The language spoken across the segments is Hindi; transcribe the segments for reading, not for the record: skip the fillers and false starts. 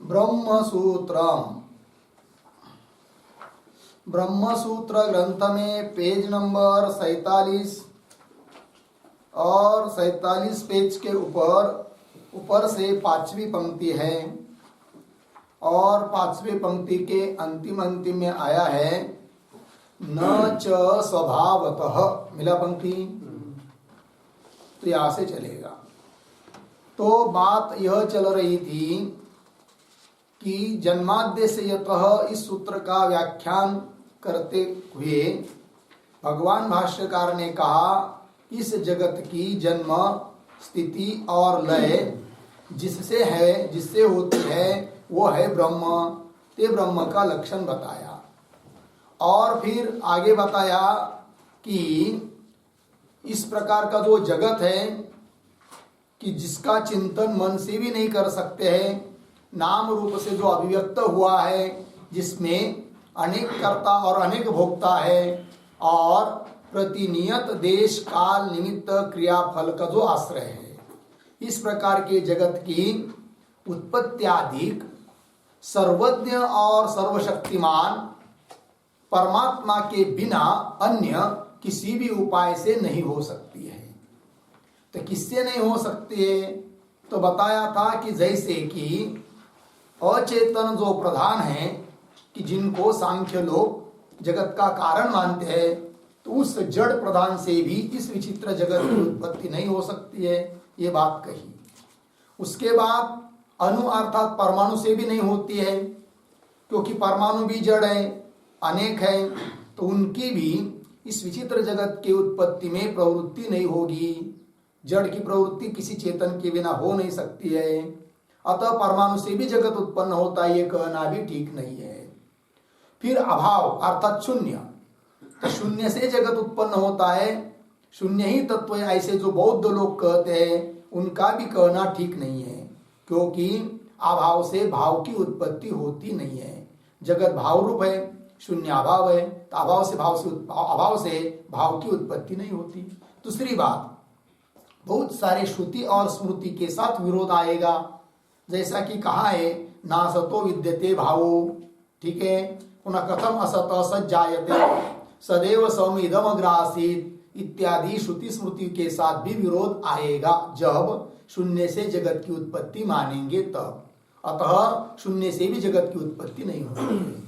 ब्रह्मसूत्रम। ब्रह्मसूत्र ग्रंथ में पेज नंबर 47 और 47 पेज के ऊपर से 5वीं पंक्ति है और 5वीं पंक्ति के अंतिम में आया है न च स्वभावतः। मिला पंक्ति? तो यहां से चलेगा। तो बात यह चल रही थी कि जन्माद्यस्यतः इस सूत्र का व्याख्यान करते हुए भगवान भाष्यकार ने कहा इस जगत की जन्म स्थिति और लय जिससे होती है वो है ब्रह्म। ते ब्रह्म का लक्षण बताया और फिर आगे बताया कि इस प्रकार का जो जगत है कि जिसका चिंतन मन से भी नहीं कर सकते हैं, नाम रूप से जो अभिव्यक्त हुआ है, जिसमें अनेक कर्ता और अनेक भोक्ता है और प्रतिनियत देश काल निमित्त क्रियाफल का जो आश्रय है, इस प्रकार के जगत की उत्पत्त्याधिक सर्वज्ञ और सर्वशक्तिमान परमात्मा के बिना अन्य किसी भी उपाय से नहीं हो सकती है। तो किससे नहीं हो सकती है? तो बताया था कि जैसे कि अचेतन जो प्रधान है कि जिनको सांख्य लोग जगत का कारण मानते हैं, तो उस जड़ प्रधान से भी इस विचित्र जगत की उत्पत्ति नहीं हो सकती है, ये बात कही। उसके बाद अणु अर्थात परमाणु से भी नहीं होती है, क्योंकि परमाणु भी जड़ है, अनेक है, तो उनकी भी इस विचित्र जगत की उत्पत्ति में प्रवृत्ति नहीं होगी। जड़ की प्रवृत्ति किसी चेतन के बिना हो नहीं सकती है, अतः परमाणु से भी जगत उत्पन्न होता है, ये कहना भी ठीक नहीं है। फिर अभाव अर्थात शून्य, तो शून्य से जगत उत्पन्न होता है, शून्य ही तत्व है, ऐसे जो बौद्ध लोग कहते हैं उनका भी कहना ठीक नहीं है, क्योंकि अभाव से भाव की उत्पत्ति होती नहीं है। जगत भाव रूप है, शून्य अभाव है, तो अभाव से भाव की उत्पत्ति नहीं होती। दूसरी बात, बहुत सारे श्रुति और स्मृति के साथ विरोध आएगा, जैसा कि कहा है ना सतो विद्यते भावो, ठीक है। पुनः कथम असत सज्जायते सदैव सौम्यदम ग्रासित इत्यादि श्रुति स्मृति के साथ भी विरोध आएगा जब शून्य से जगत की उत्पत्ति मानेंगे तब। अतः शून्य से भी जगत की उत्पत्ति नहीं होती।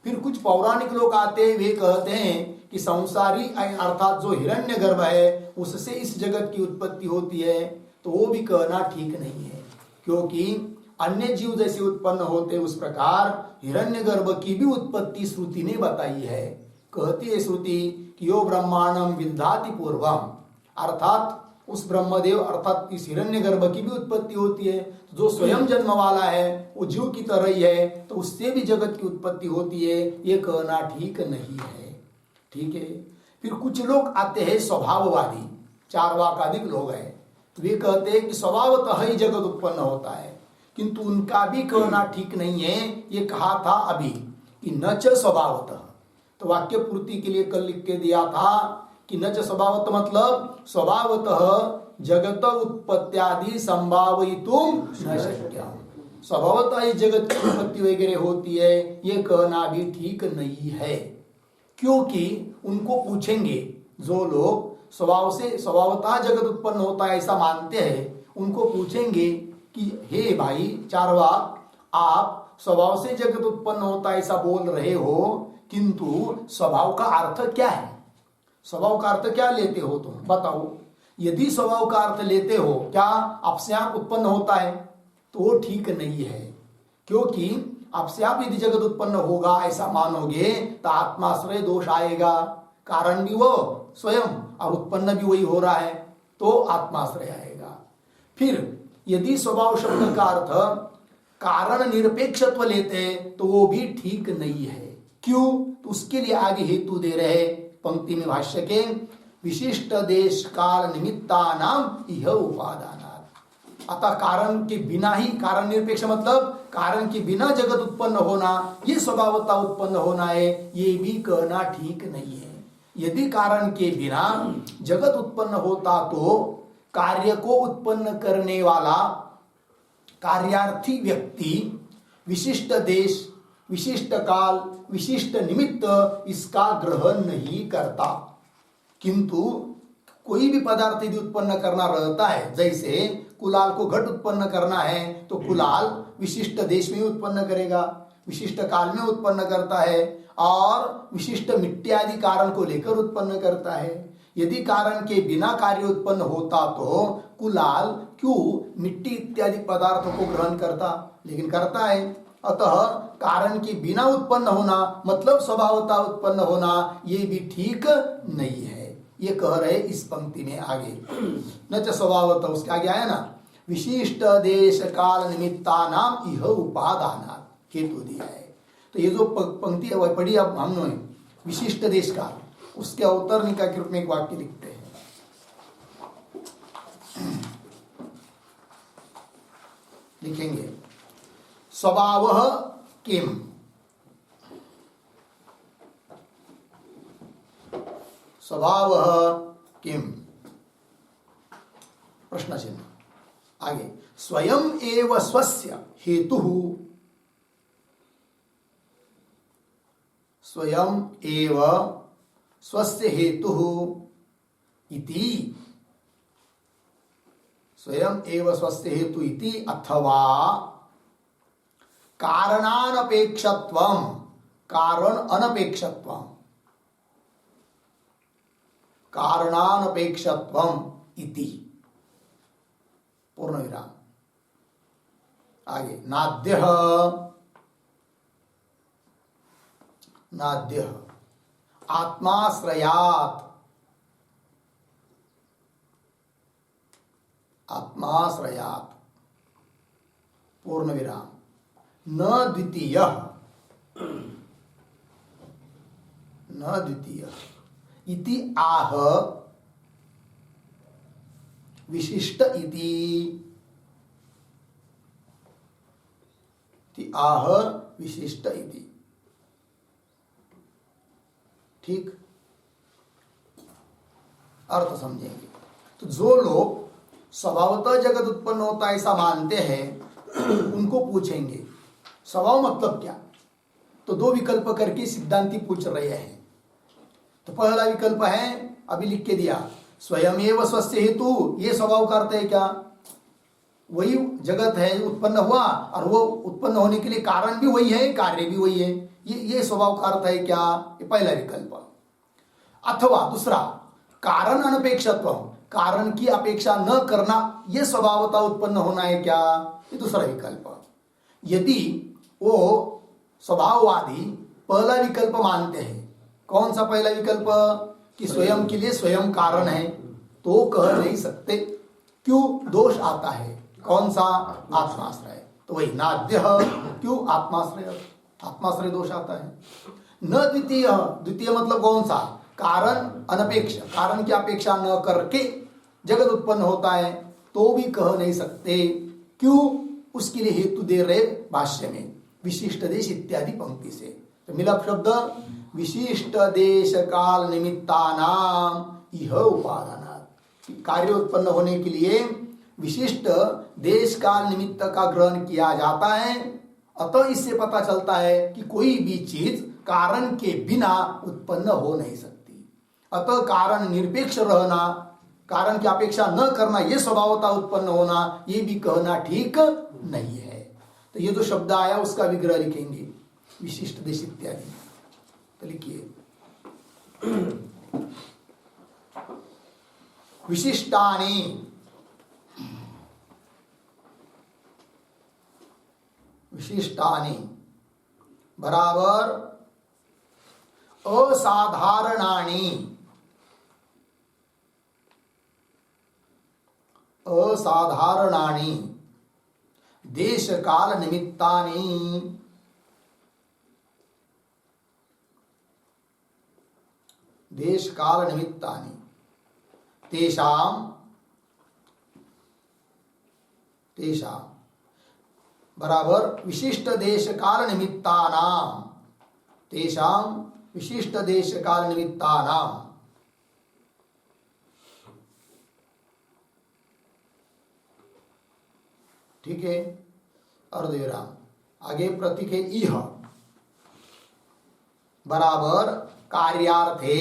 फिर कुछ पौराणिक लोग आते हैं, वे कहते हैं कि संसारी अर्थात जो हिरण्यगर्भ है उससे इस जगत की उत्पत्ति होती है, तो वो भी कहना ठीक नहीं है, क्योंकि अन्य जीव जैसे उत्पन्न होते उस प्रकार हिरण्यगर्भ की भी उत्पत्ति श्रुति ने बताई है। कहती है श्रुति कि यो ब्रह्मांडम विदधाति पूर्वम, अर्थात उस ब्रह्मदेव अर्थात इस हिरण्यगर्भ की भी उत्पत्ति होती है, जो स्वयं जन्म वाला है वो जीव की तरह ही है, तो उससे भी जगत की उत्पत्ति होती है, ये कहना ठीक नहीं है, ठीक है। फिर कुछ लोग आते हैं स्वभाववादी, चार्वाकादिक लोग हैं, वे कहते हैं कि स्वभावतः ही जगत उत्पन्न होता है, किंतु उनका भी कहना ठीक नहीं है। ये कहा था अभी कि न च स्वभावतः, तो वाक्य पूर्ति के लिए कल लिख के दिया था कि न च स्वभावतः मतलब स्वभावतः जगत उत्पत्त्यादि संभावयितुम न शक्य, स्वभावतः ही जगत की उत्पत्ति वगैरह होती है, ये कहना भी ठीक नहीं है। क्योंकि उनको पूछेंगे, जो लोग स्वभावतः जगत उत्पन्न होता है ऐसा मानते हैं, उनको पूछेंगे कि हे भाई चार्वाक, आप स्वभाव से जगत उत्पन्न होता है ऐसा बोल रहे हो, किंतु स्वभाव का अर्थ क्या है? स्वभाव का अर्थ क्या लेते हो तुम बताओ। यदि स्वभाव का अर्थ लेते हो क्या आपसे आप उत्पन्न होता है, तो वो ठीक नहीं है, क्योंकि आपसे आप यदि जगत उत्पन्न होगा ऐसा मानोगे तो आत्माश्रय दोष आएगा। कारण भी वो स्वयं और उत्पन्न भी वही हो रहा है, तो आत्माश्रय आएगा। फिर यदि स्वभाव शब्द का अर्थ कारण निरपेक्षत्व लेते तो वो भी ठीक नहीं है। क्यों? तो उसके लिए आगे हेतु दे रहे पंक्ति में भाष्य के, विशिष्ट देश काल निमित्ता नाम यह उपादान, अतः कारण के बिना ही, कारण निरपेक्ष मतलब कारण के बिना जगत उत्पन्न होना, ये स्वभावतः उत्पन्न होना है, ये भी कहना ठीक नहीं है। यदि कारण के बिना जगत उत्पन्न होता तो कार्य को उत्पन्न करने वाला कार्यार्थी व्यक्ति विशिष्ट देश, विशिष्ट काल, विशिष्ट निमित्त इसका ग्रहण नहीं करता। किंतु कोई भी पदार्थ यदि उत्पन्न करना रहता है, जैसे कुलाल को घट उत्पन्न करना है तो कुलाल विशिष्ट देश में उत्पन्न करेगा, विशिष्ट काल में उत्पन्न करता है और विशिष्ट मिट्टी आदि कारण को लेकर उत्पन्न करता है। यदि कारण के बिना कार्य उत्पन्न होता तो कुलाल क्यों मिट्टी इत्यादि पदार्थों को ग्रहण करता, लेकिन करता है। अतः कारण के बिना उत्पन्न होना मतलब स्वभावतः उत्पन्न होना ये भी ठीक नहीं है, ये कह रहे इस पंक्ति में आगे। न च स्वभावतः, उसके आगे आया ना, विशिष्ट देश काल निमित्ता नाम इह उपादाना, हेतु दिया है। तो ये जो पंक्ति है वह पढ़ी अब हमने, विशिष्ट देश काल, उसके अवतरणिका के रूप में एक वाक्य लिखते हैं। लिखेंगे स्वभावः किम, स्वभावः किम, प्रश्न चिन्ह। आगे स्वयं एव स्वस्य हेतुः, स्वयं एव स्वस्य हेतुः इति, स्वयं एव स्वस्य हेतु इति, अथवा कारणानपेक्षत्वम, कारण अनपेक्षत्वम, कारणानपेक्षत्वम इति, पूर्ण विराम। आगे नाद्यः, नाद्यः आत्माश्रयात्, आत्माश्रयात्, पूर्ण विराम। न द्वितीयः, न द्वितीयः इति आह विशिष्ट इति, आह विशिष्ट इति। ठीक, अर्थ समझेंगे। तो जो लोग स्वभावतः जगत उत्पन्न होता है ऐसा मानते हैं, उनको पूछेंगे स्वभाव मतलब क्या। तो दो विकल्प करके सिद्धांती पूछ रहे हैं। तो पहला विकल्प है, अभी लिख के दिया, स्वयं एव स्वस्य हेतु, ये स्वभाव का अर्थ है क्या, वही जगत है उत्पन्न हुआ और वो उत्पन्न होने के लिए कारण भी वही है, कार्य भी वही है, ये स्वभाव का अर्थ है क्या, ये पहला विकल्प। अथवा दूसरा, कारण अनपेक्षत्व, कारण की अपेक्षा न करना, यह स्वभावतः उत्पन्न होना है क्या, ये दूसरा विकल्प। यदि वो स्वभाववादी पहला विकल्प मानते हैं, कौन सा पहला विकल्प, कि स्वयं के लिए स्वयं कारण है, तो कह नहीं सकते, क्यों, दोष आता है, कौन सा, आत्माश्रय। तो वही नाद्यः, क्यों, आत्माश्रय, आत्माश्रय दोष आता है। न द्वितीय, द्वितीय मतलब कौन सा, कारण अनपेक्ष, कारण की अपेक्षा न करके जगत उत्पन्न होता है, तो भी कह नहीं सकते, क्यों, उसके लिए हेतु दे रहे भाष्य में, विशिष्ट देश इत्यादि पंक्ति से। तो मिला शब्द, विशिष्ट देश काल निमित्तानाम इह उपादानात्, कार्य उत्पन्न होने के लिए विशिष्ट देश काल निमित्त का ग्रहण किया जाता है। अतः इससे पता चलता है कि कोई भी चीज कारण के बिना उत्पन्न हो नहीं सकती। अतः कारण निरपेक्ष रहना, कारण की अपेक्षा न करना, यह स्वभावतः उत्पन्न होना, ये भी कहना ठीक नहीं है। तो ये जो शब्द आया उसका विग्रह लिखेंगे, विशिष्ट देश इत्यादि। तो लिखिए, विशिष्टानि, विशिष्टानि बराबर असाधारणानि, असाधारणानि देश काल निमित्तानि, देश काल निमित्तानि तेषां, तेषां बराबर विशिष्ट देश काल निमित्तानां, तेषां विशिष्ट देश काल निमित्तानां। ठीक है, अर्धविराम। आगे प्रतीक है इह बराबर कार्यार्थे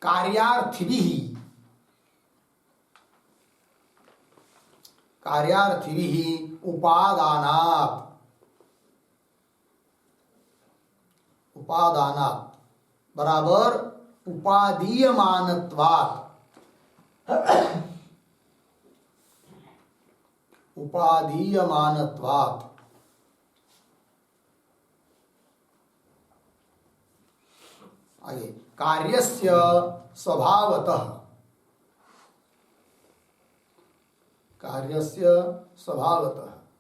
कार्यार्थिभिः उपादानात् बराबर उपादीयमानत्वात् आगे कार्यस्य स्वभावतः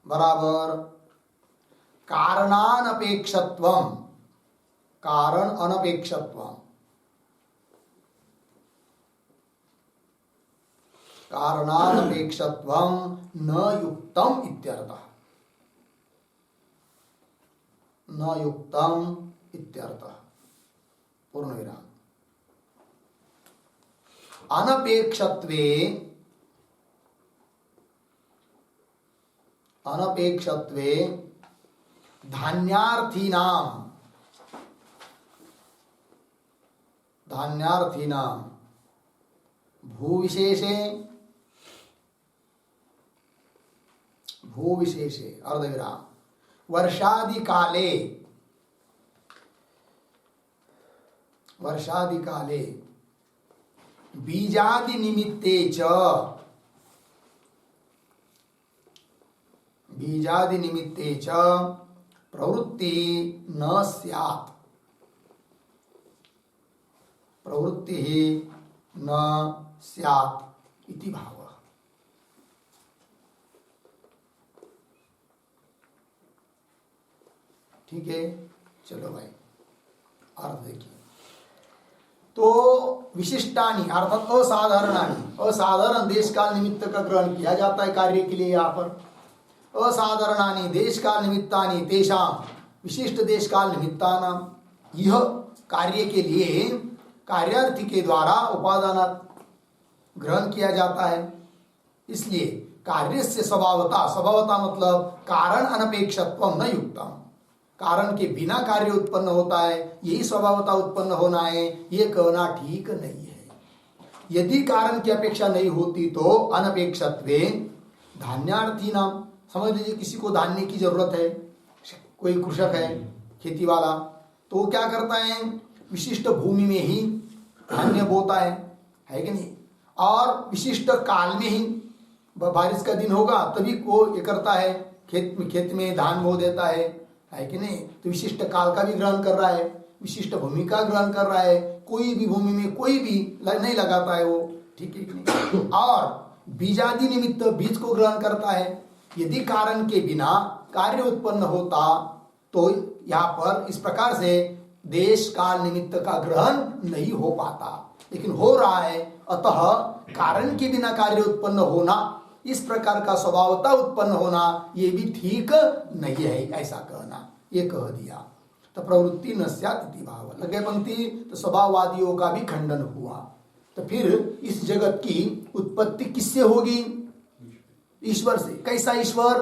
बराबर कारणानपेक्षत्वम् न युक्तम इत्यर्थः पूर्ण विराम अनपेक्षत्वे धान्यार्थीनां भूविशेषे अर्धविराम वर्षादिकाले बीजादि निमित्ते च प्रवृत्ति न स्यात् इति भावः। ठीक है, चलो भाई अर्थ देखिए। तो विशिष्टानि अर्थात असाधारण देश काल निमित्त का ग्रहण किया जाता है कार्य के लिए। यहाँ पर असाधारणानि देश काल निमित्तानि तेषां विशिष्ट देश काल निमित्तानां, यह कार्य के लिए कार्यार्थी के द्वारा उपादान ग्रहण किया जाता है। इसलिए कार्य से स्वभावता मतलब कारण अनपेक्षत्वम न युक्तम, कारण के बिना कार्य उत्पन्न होता है, यही स्वभावता उत्पन्न होना है, ये कहना ठीक नहीं है। यदि कारण की अपेक्षा नहीं होती तो अनपेक्षत्वे धान्यार्थी नाम, समझ लीजिए किसी को धान्य की जरूरत है, कोई कृषक है खेती वाला, तो वो क्या करता है विशिष्ट भूमि में ही धान्य बोता है कि नहीं, और विशिष्ट काल में ही बारिश का दिन होगा तभी वो ये करता है खेत में धान बो देता है कि नहीं। तो विशिष्ट काल का भी ग्रहण कर रहा है, विशिष्ट भूमि का ग्रहण कर रहा है, कोई भी भूमि में कोई भी नहीं लगाता है वो, ठीक है कि नहीं। और बीजादि निमित्त बीज को ग्रहण करता है। यदि कारण के बिना कार्य उत्पन्न होता तो यहाँ पर इस प्रकार से देश काल निमित्त का ग्रहण नहीं हो पाता, लेकिन हो रहा है। अतः कारण के बिना कार्य उत्पन्न होना, इस प्रकार का स्वभावता उत्पन्न होना, ये भी ठीक नहीं है, ऐसा कहना, ये कह दिया। तो प्रवृत्ति न स्यात् इति भाव, लगे पंक्ति, तो स्वभाववादियों का भी खंडन हुआ। तो फिर इस जगत की उत्पत्ति किससे होगी? ईश्वर से। कैसा ईश्वर?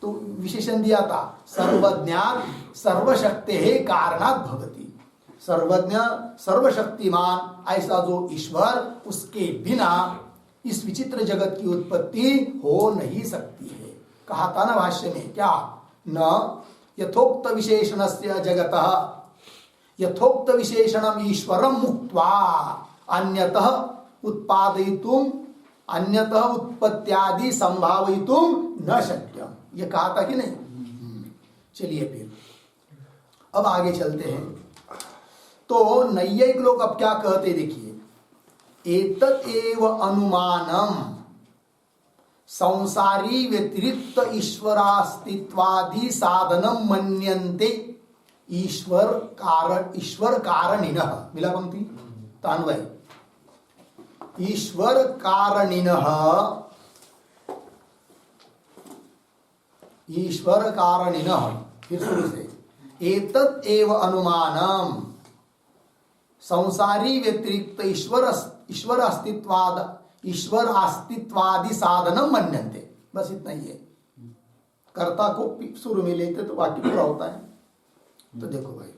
तो विशेषण दिया था, सर्वज्ञात सर्वशक्ति है कारणात् भवति। सर्वज्ञ सर्वशक्तिमान ऐसा जो ईश्वर, उसके बिना इस विचित्र जगत की उत्पत्ति हो नहीं सकती है। कहा था ना भाष्य में, क्या? न यथोक्त विशेषणस्य जगतः यथोक्त विशेषणम ईश्वरम मुक्त्वा अन्यतः उत्पादयितुम अन्यतः उत्पत्त्यादि संभावयितुम न शक्यम, ये कहा था कि नहीं। चलिए फिर अब आगे चलते हैं। तो नैयायिक लोग अब क्या कहते देखिए, एतत् एव अनुमानम संसारी व्यतिरिक्त ईश्वरास्तित्वादि साधनम मन्यन्ते ईश्वर कारणिनः। मिला पंक्ति? तान्वय ईश्वर कारणिनः फिर शुरू से, एतत् एव अनुमानम संसारी व्यतिरिक्त ईश्वर ईश्वर अस्तित्वादि साधनम मन्यन्ते, बस इतना ही है। कर्ता को शुरू में लेते तो वाक्य पूरा होता है। तो देखो भाई,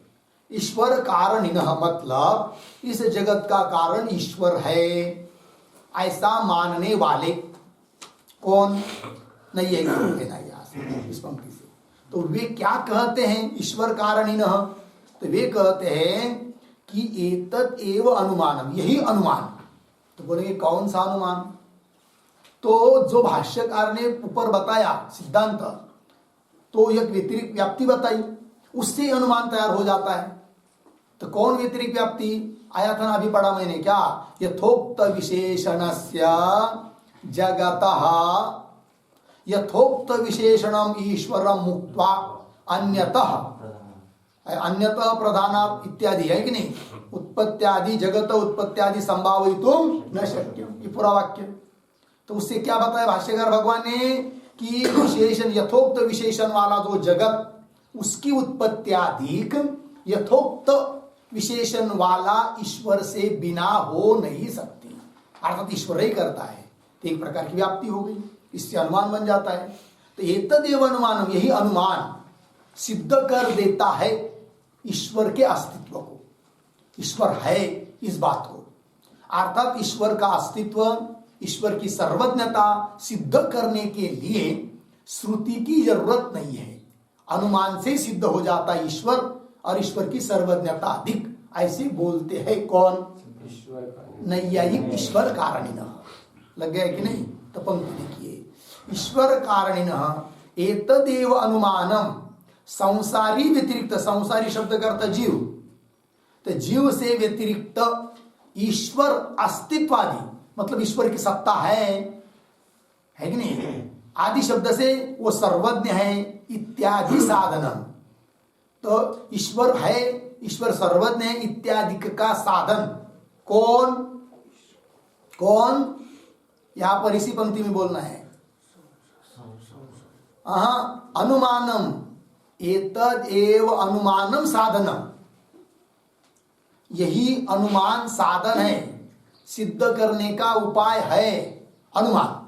ईश्वर कारणिनः मतलब इस जगत का कारण ईश्वर है, ऐसा मानने वाले कौन? नहीं है लेना यहाँ इस पंक्ति से। तो वे क्या कहते हैं ईश्वर कारणिनः? तो वे कहते हैं कि एतत् एव अनुमानम, यही अनुमान। तो बोलेंगे कौन सा अनुमान? तो जो भाष्यकार ने ऊपर बताया सिद्धांत, तो एक व्यतिरिक्त व्याप्ति बताई, उससे अनुमान तैयार हो जाता है। तो कौन व्यतिरिक्त व्याप्ति आया था ना, अभी पढ़ा मैंने, क्या? यथोक्त विशेषणस्य जगतः यथोक्त विशेषणम ईश्वरम मुक्त्वा अन्यतः प्रधान इत्यादि है कि नहीं? उत्पत्त्यादि जगत उत्पत्त्यादि संभावितुम न शक्यम, ये पूरा वाक्य। तो उससे क्या बताया भाष्यकार भगवान ने कि विशेषण, यथोक्त विशेषण वाला जो जगत, उसकी उत्पत्त्यादिक यथोक्त विशेषण वाला ईश्वर से बिना हो नहीं सकती, अर्थात ईश्वर ही करता है। तो एक प्रकार की व्याप्ति हो गई, इससे अनुमान बन जाता है। तो एतदेव अनुमानम, यही अनुमान सिद्ध कर देता है ईश्वर के अस्तित्व को, ईश्वर है इस बात को। अर्थात ईश्वर का अस्तित्व, ईश्वर की सर्वज्ञता सिद्ध करने के लिए श्रुति की जरूरत नहीं है, अनुमान से सिद्ध हो जाता है ईश्वर और ईश्वर की सर्वज्ञता अधिक। ऐसे बोलते हैं कौन? नैयायिक ईश्वर कारणिनः। लग गया कि नहीं? तो पंक्ति देखिए, ईश्वर कारणिनः एतदेव अनुमानम, संसारी व्यतिरिक्त, संसारी शब्द का अर्थ जीव, तो जीव से व्यतिरिक्त ईश्वर अस्तित्वादि, मतलब ईश्वर की सत्ता है कि नहीं? आदि शब्द से वो सर्वज्ञ है इत्यादि साधनम। तो ईश्वर है, ईश्वर सर्वज्ञ है इत्यादि का साधन कौन? कौन? यहां पर इसी पंक्ति में बोलना है। अनुमानम एतद एव अनुमानम साधनम, यही अनुमान साधन है, सिद्ध करने का उपाय है। अनुमान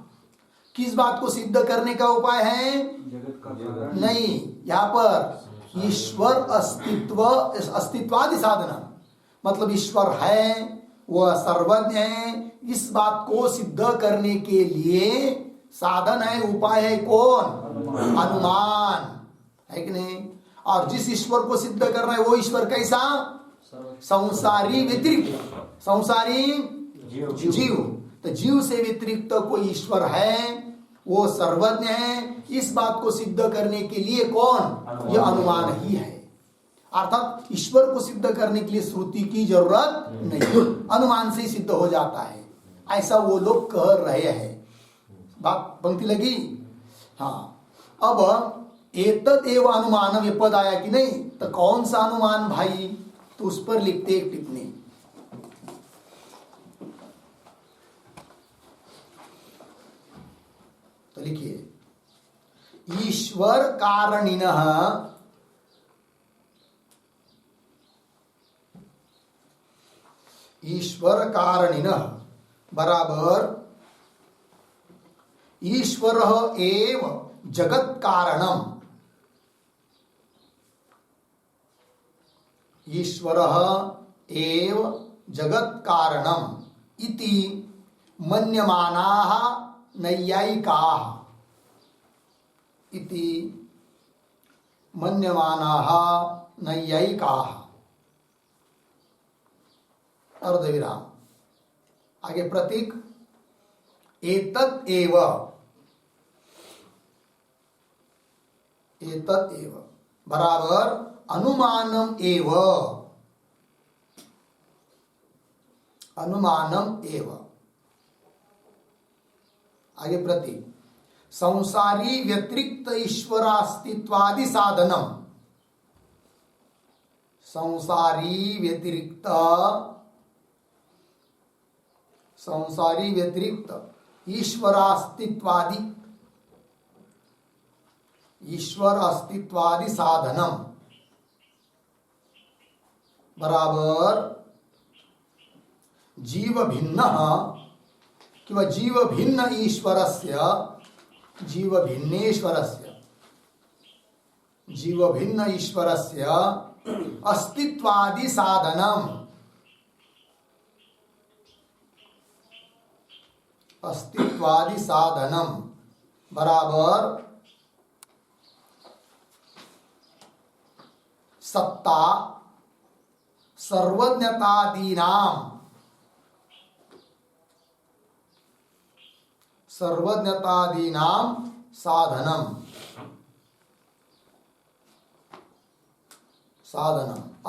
किस बात को सिद्ध करने का उपाय है? जगत का नहीं, यहाँ पर ईश्वर अस्तित्व, अस्तित्वादि साधन, मतलब ईश्वर है, वह सर्वज्ञ है, इस बात को सिद्ध करने के लिए साधन है, उपाय है कौन? अनुमान, है कि नहीं? और जिस ईश्वर को सिद्ध करना है वो ईश्वर कैसा? संसारी व्यतिरिक्त, संसारी जीव। तो जीव से व्यतिरिक्त कोई ईश्वर है, वो सर्वज्ञ है, इस बात को सिद्ध करने के लिए कौन? यह अनुमान ही है। अर्थात ईश्वर को सिद्ध करने के लिए श्रुति की जरूरत नहीं, अनुमान से ही सिद्ध हो जाता है, ऐसा वो लोग कह रहे हैं। बात पंक्ति लगी? हाँ। अब एतद एव अनुमानम, ये पद आया कि नहीं? तो कौन सा अनुमान भाई? तो उस पर लिखते एक टिप्पणी, तो लिखिए, ईश्वर कारणिनः ईश्वर कारणिनः बराबर ईश्वर एव जगत कारणम, ईश्वर एव जगत कारणम इति मन्यमानाः नैयायिकाः, इति मन्यमानाः नैयायिकाः। अर्धविराम, आगे प्रतीक, एतत् एव, एतत् एव बराबर अनुमानम एव, अनुमानम एव। आगे प्रतीक, संसारी व्यतिरिक्त ईश्वरास्तित्वादि साधनम, संसारी व्यतिरिक्त, संसारी व्यतिरिक्त ईश्वरास्तित्वादि, ईश्वर अस्तित्वादि साधनम बराबर जीव भिन्न कि वह जीव भिन्न ईश्वरस्य जीव भिन्न ईश्वरस्य अस्तित्वादि साधनम बराबर सत्ता सर्वज्ञतादीनां साधनम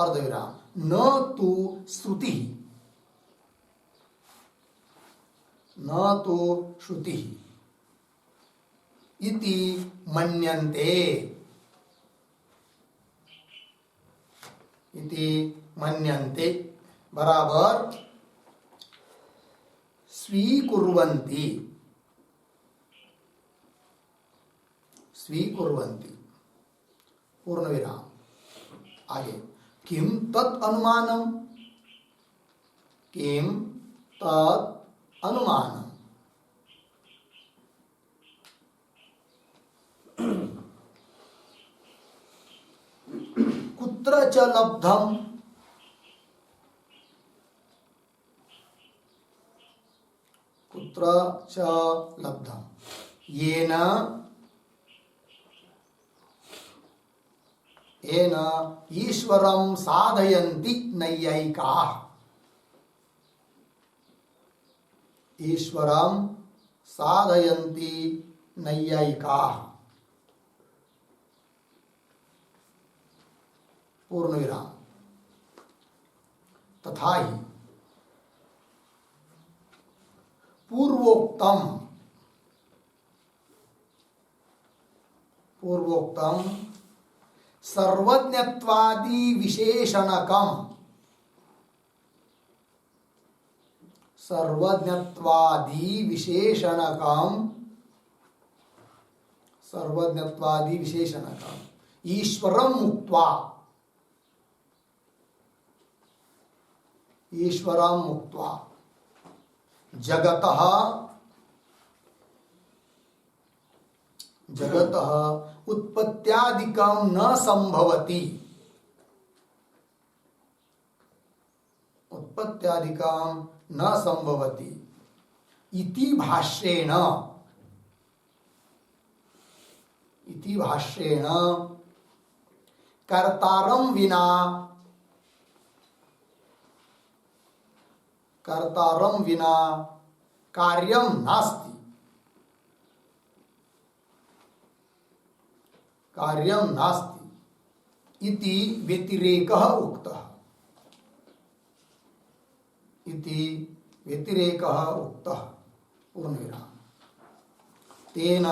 अर्धविराम न तो श्रुति इति मन्यन्ते बराबर स्वीकुर्वन्ति पूर्ण विराम। आगे किम तत् अनुमानम कुत्र च लब्धम येन ईश्वरं साधयन्ति नैयायिकाः पूर्ण विराम। तथा ही पूर्वोक्तम सर्वज्ञत्वादि विशेषणकम ईश्वरं मुक्त्वा जगतः उत्पत्त्यादिकं न संभवति इति भाष्येण कर्तारं विना कार्यं नास्ति इति व्यतिरेकः उक्तः पूर्णविराम। तेन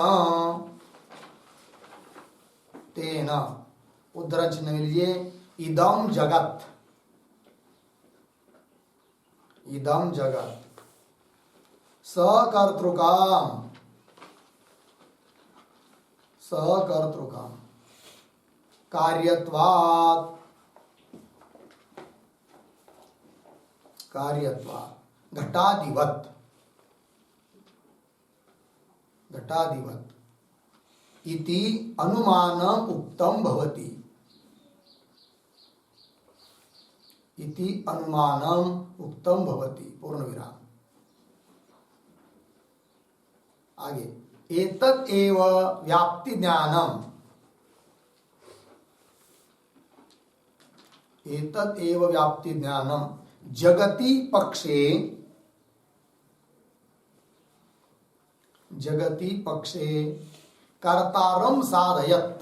उद्धरण चिन्ह में लीजिए इदम जगत सकर्तृकाम कार्यत्वात् घटादिवत् इति अनुमानम उक्तम भवति पूर्ण विराम। आगे एतत् एव व्याप्ति ज्ञानम जगति पक्षे कर्तारं साधयत्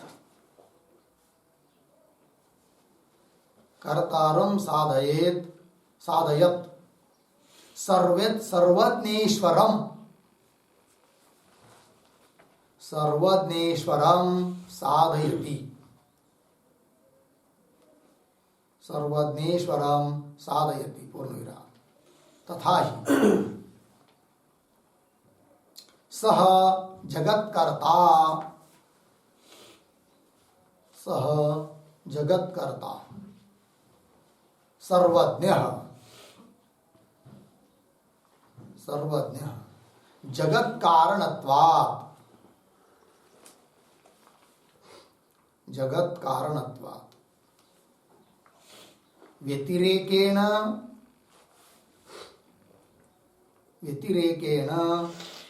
सर्वज्ञेश्वरं साधयति पूर्णविराम। तथा ही सह जगत्कर्ता सर्वज्ञ जगत कारणत्वात्, जगत कारणत्वात् व्यतिरेकेण, व्यतिरेकेण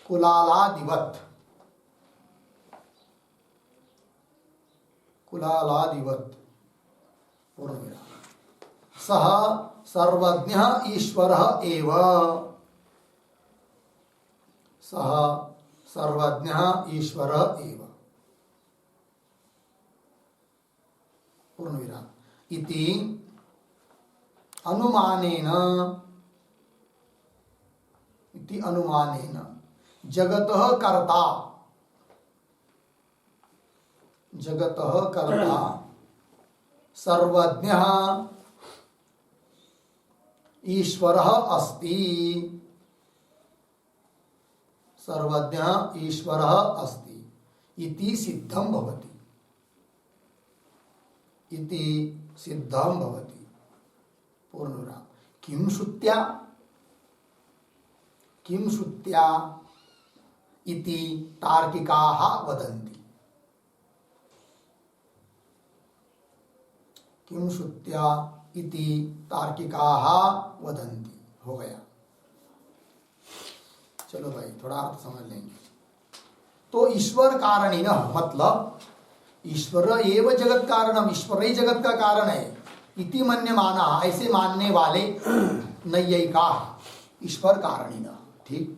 कुलालादिवत्, कुलालादिवत् पूर्णविराम सः सर्वज्ञः ईश्वरः एव, सः सर्वज्ञः ईश्वरः एव पूर्णविराम इति अनुमानेन, इति अनुमानेन जगतः कर्ता, जगतः कर्ता सर्वज्ञः ईश्वरः अस्ति, सर्वज्ञः ईश्वरः अस्ति इति सिद्धं भवति, इति सिद्धं भवति पूर्णविराम किं श्रुत्या, किं श्रुत्या इति तार्किकाः वदन्ति, किं श्रुत्या इति तार्किकाः वदन्ति। हो गया, चलो भाई थोड़ा अर्थ समझ लेंगे। तो ईश्वर कारणिनः मतलब ईश्वर एव जगत कारणम, ईश्वर ही जगत का कारण है इति मन्यमाना, ऐसे मानने वाले नैयायिका ईश्वर कारणिनः, ठीक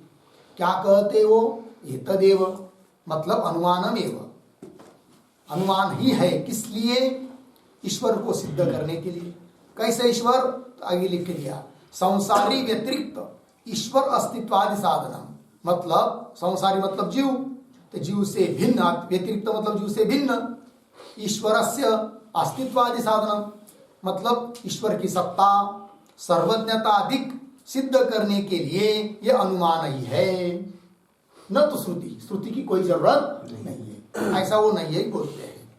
क्या कहते वो, एतदेव मतलब अनुमानम एव, अनुमान ही है, किस लिए, ईश्वर को सिद्ध करने के लिए। कैसे ईश्वर, आगे लिख दिया संसारी व्यतिरिक्त ईश्वर अस्तित्वादि साधनम, मतलब संसारी मतलब जीव, तो जीव से भिन्न, व्यतिरिक्त मतलब जीव से भिन्न, ईश्वरस्य अस्तित्वादि साधनम मतलब ईश्वर की सत्ता सर्वज्ञता अधिक सिद्ध करने के लिए यह अनुमान ही है, न तो श्रुति, श्रुति की कोई जरूरत नहीं है, ऐसा वो नहीं है बोलते हैं।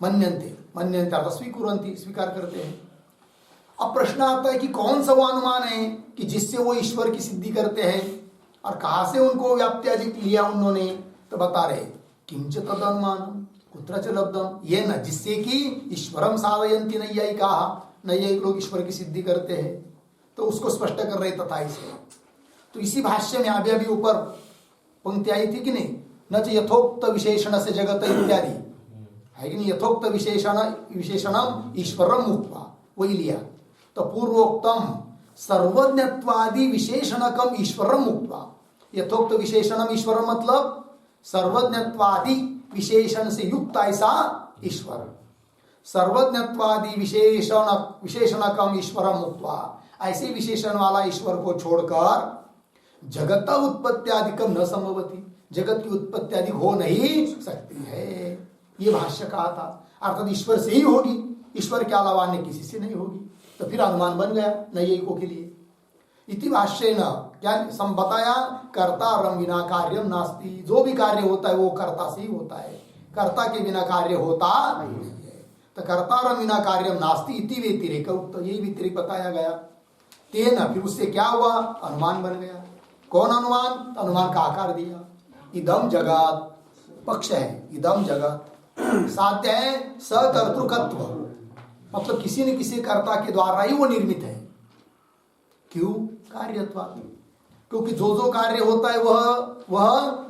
मन्यन्ते, मन्यन्ते अर्थात स्वीकुर्वन्ति, स्वीकार करते हैं। अब प्रश्न आता है कि कौन सा वो अनुमान है कि जिससे वो ईश्वर की सिद्धि करते हैं, और कहां से उनको व्याप्त्यादि लिया उन्होंने, तो बता रहे किंच तद अनुमान कुत्र च लब्धम, ये न जिससे कि ईश्वरम साधयन्ति नैयायिका, नैयायिक लोग ईश्वर की सिद्धि करते हैं, तो उसको स्पष्ट कर रहे तथा इसे। तो इसी भाष्य में अभी ऊपर पंक्ति आई थी कि नहीं, न च यथोक्त विशेषण से जगत इत्यादि है कि नहीं, यथोक्त विशेषणम ईश्वरम मुक्त्वा, वही लिया। तो पूर्वोक्तम सर्वज्ञत्वादि विशेषणकम ईश्वरम मुक्त्वा, यथोक्त विशेषणम ईश्वर मतलब सर्वज्ञत्वादि विशेषण से युक्त ऐसा ईश्वर, सर्वज्ञत्वादि विशेषणकम ईश्वरम मुक्त्वा, ऐसे विशेषण वाला ईश्वर को छोड़कर जगत उत्पत्त्यादिकम न संभवती, जगत की उत्पत्ति अधिक हो नहीं सकती है, ये भाष्य कहा था। अर्थात ईश्वर से ही होगी, ईश्वर के अलावा अन्य किसी से नहीं होगी, तो फिर अनुमान बन गया नैयायिकों के लिए। इति भाष्येन क्या बताया, कर्तारं विना कार्यम नास्ति, जो भी कार्य होता है वो कर्ता से ही होता है, कर्ता के बिना कार्य होता नहीं है। तो कर्तारं विना कार्यम नास्ति इति व्यतिरेक, तो यही व्यतिरेक बताया गया। तेन फिर उससे क्या हुआ, अनुमान बन गया। कौन अनुमान, तो अनुमान का आकार दिया। इदम जगत पक्ष है, इदम जगत साध्य है सकर्तृकत्व, मतलब किसी न किसी कर्ता के द्वारा ही वो निर्मित है। क्यों, कार्यत्वा, क्योंकि जो कार्य होता है वह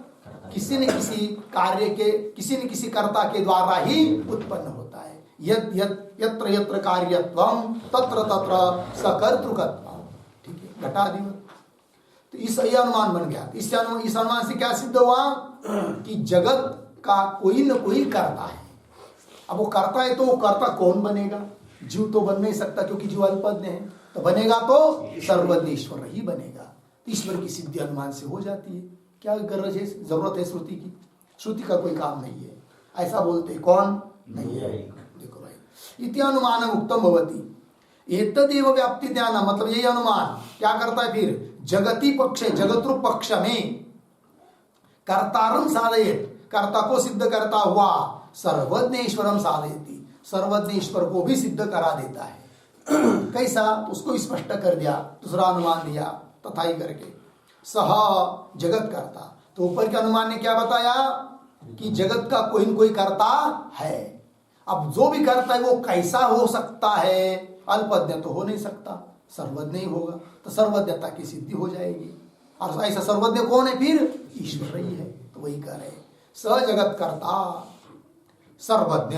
किसी न किसी कार्य के, किसी न किसी कर्ता के द्वारा ही उत्पन्न होता है। यत्र यत्र कार्यत्वम तत्र तत्र सकर्तृकत्वम, ठीक है, घटाधिपत। तो इस ये अनुमान बन गया। इस अनुमान से क्या सिद्ध हुआ कि जगत का कोई न कोई कर्ता है। अब वो कर्ता है तो वो कर्ता कौन बनेगा, जीव तो बन नहीं सकता क्योंकि जीव अल्पज्ञ है, तो बनेगा तो सर्वज्ञ ईश्वर ही बनेगा। ईश्वर की सिद्धि अनुमान से हो जाती है। क्या गरज है, जरूरत है श्रुति की, श्रुति का कोई काम नहीं है, ऐसा बोलते कौन नहीं है। देखो भाई, इति अनुमान उक्तम भवति, एतदेव व्याप्ति ध्यान, मतलब यही अनुमान क्या करता है, फिर जगती पक्ष, जगतरूप पक्ष में कर्तारम साधयेत, कर्ता को सिद्ध करता हुआ सर्वज्ञ ईश्वरम साधयति, सर्वज्ञ ईश्वर को भी सिद्ध करा देता है। कैसा, उसको स्पष्ट कर दिया, दूसरा अनुमान दिया तथा ही करके। सह जगत कर्ता। तो ऊपर के अनुमान ने क्या बताया कि जगत का कोई न कोई कर्ता है। अब जो भी कर्ता है वो कैसा हो सकता है? अल्पज्ञ तो हो नहीं सकता, सर्वज्ञ ही होगा, तो सर्वज्ञता की सिद्धि हो जाएगी। और ऐसा सर्वज्ञ कौन है? फिर ईश्वर ही है। तो वही कह रहे स जगत कर्ता सर्वज्ञ।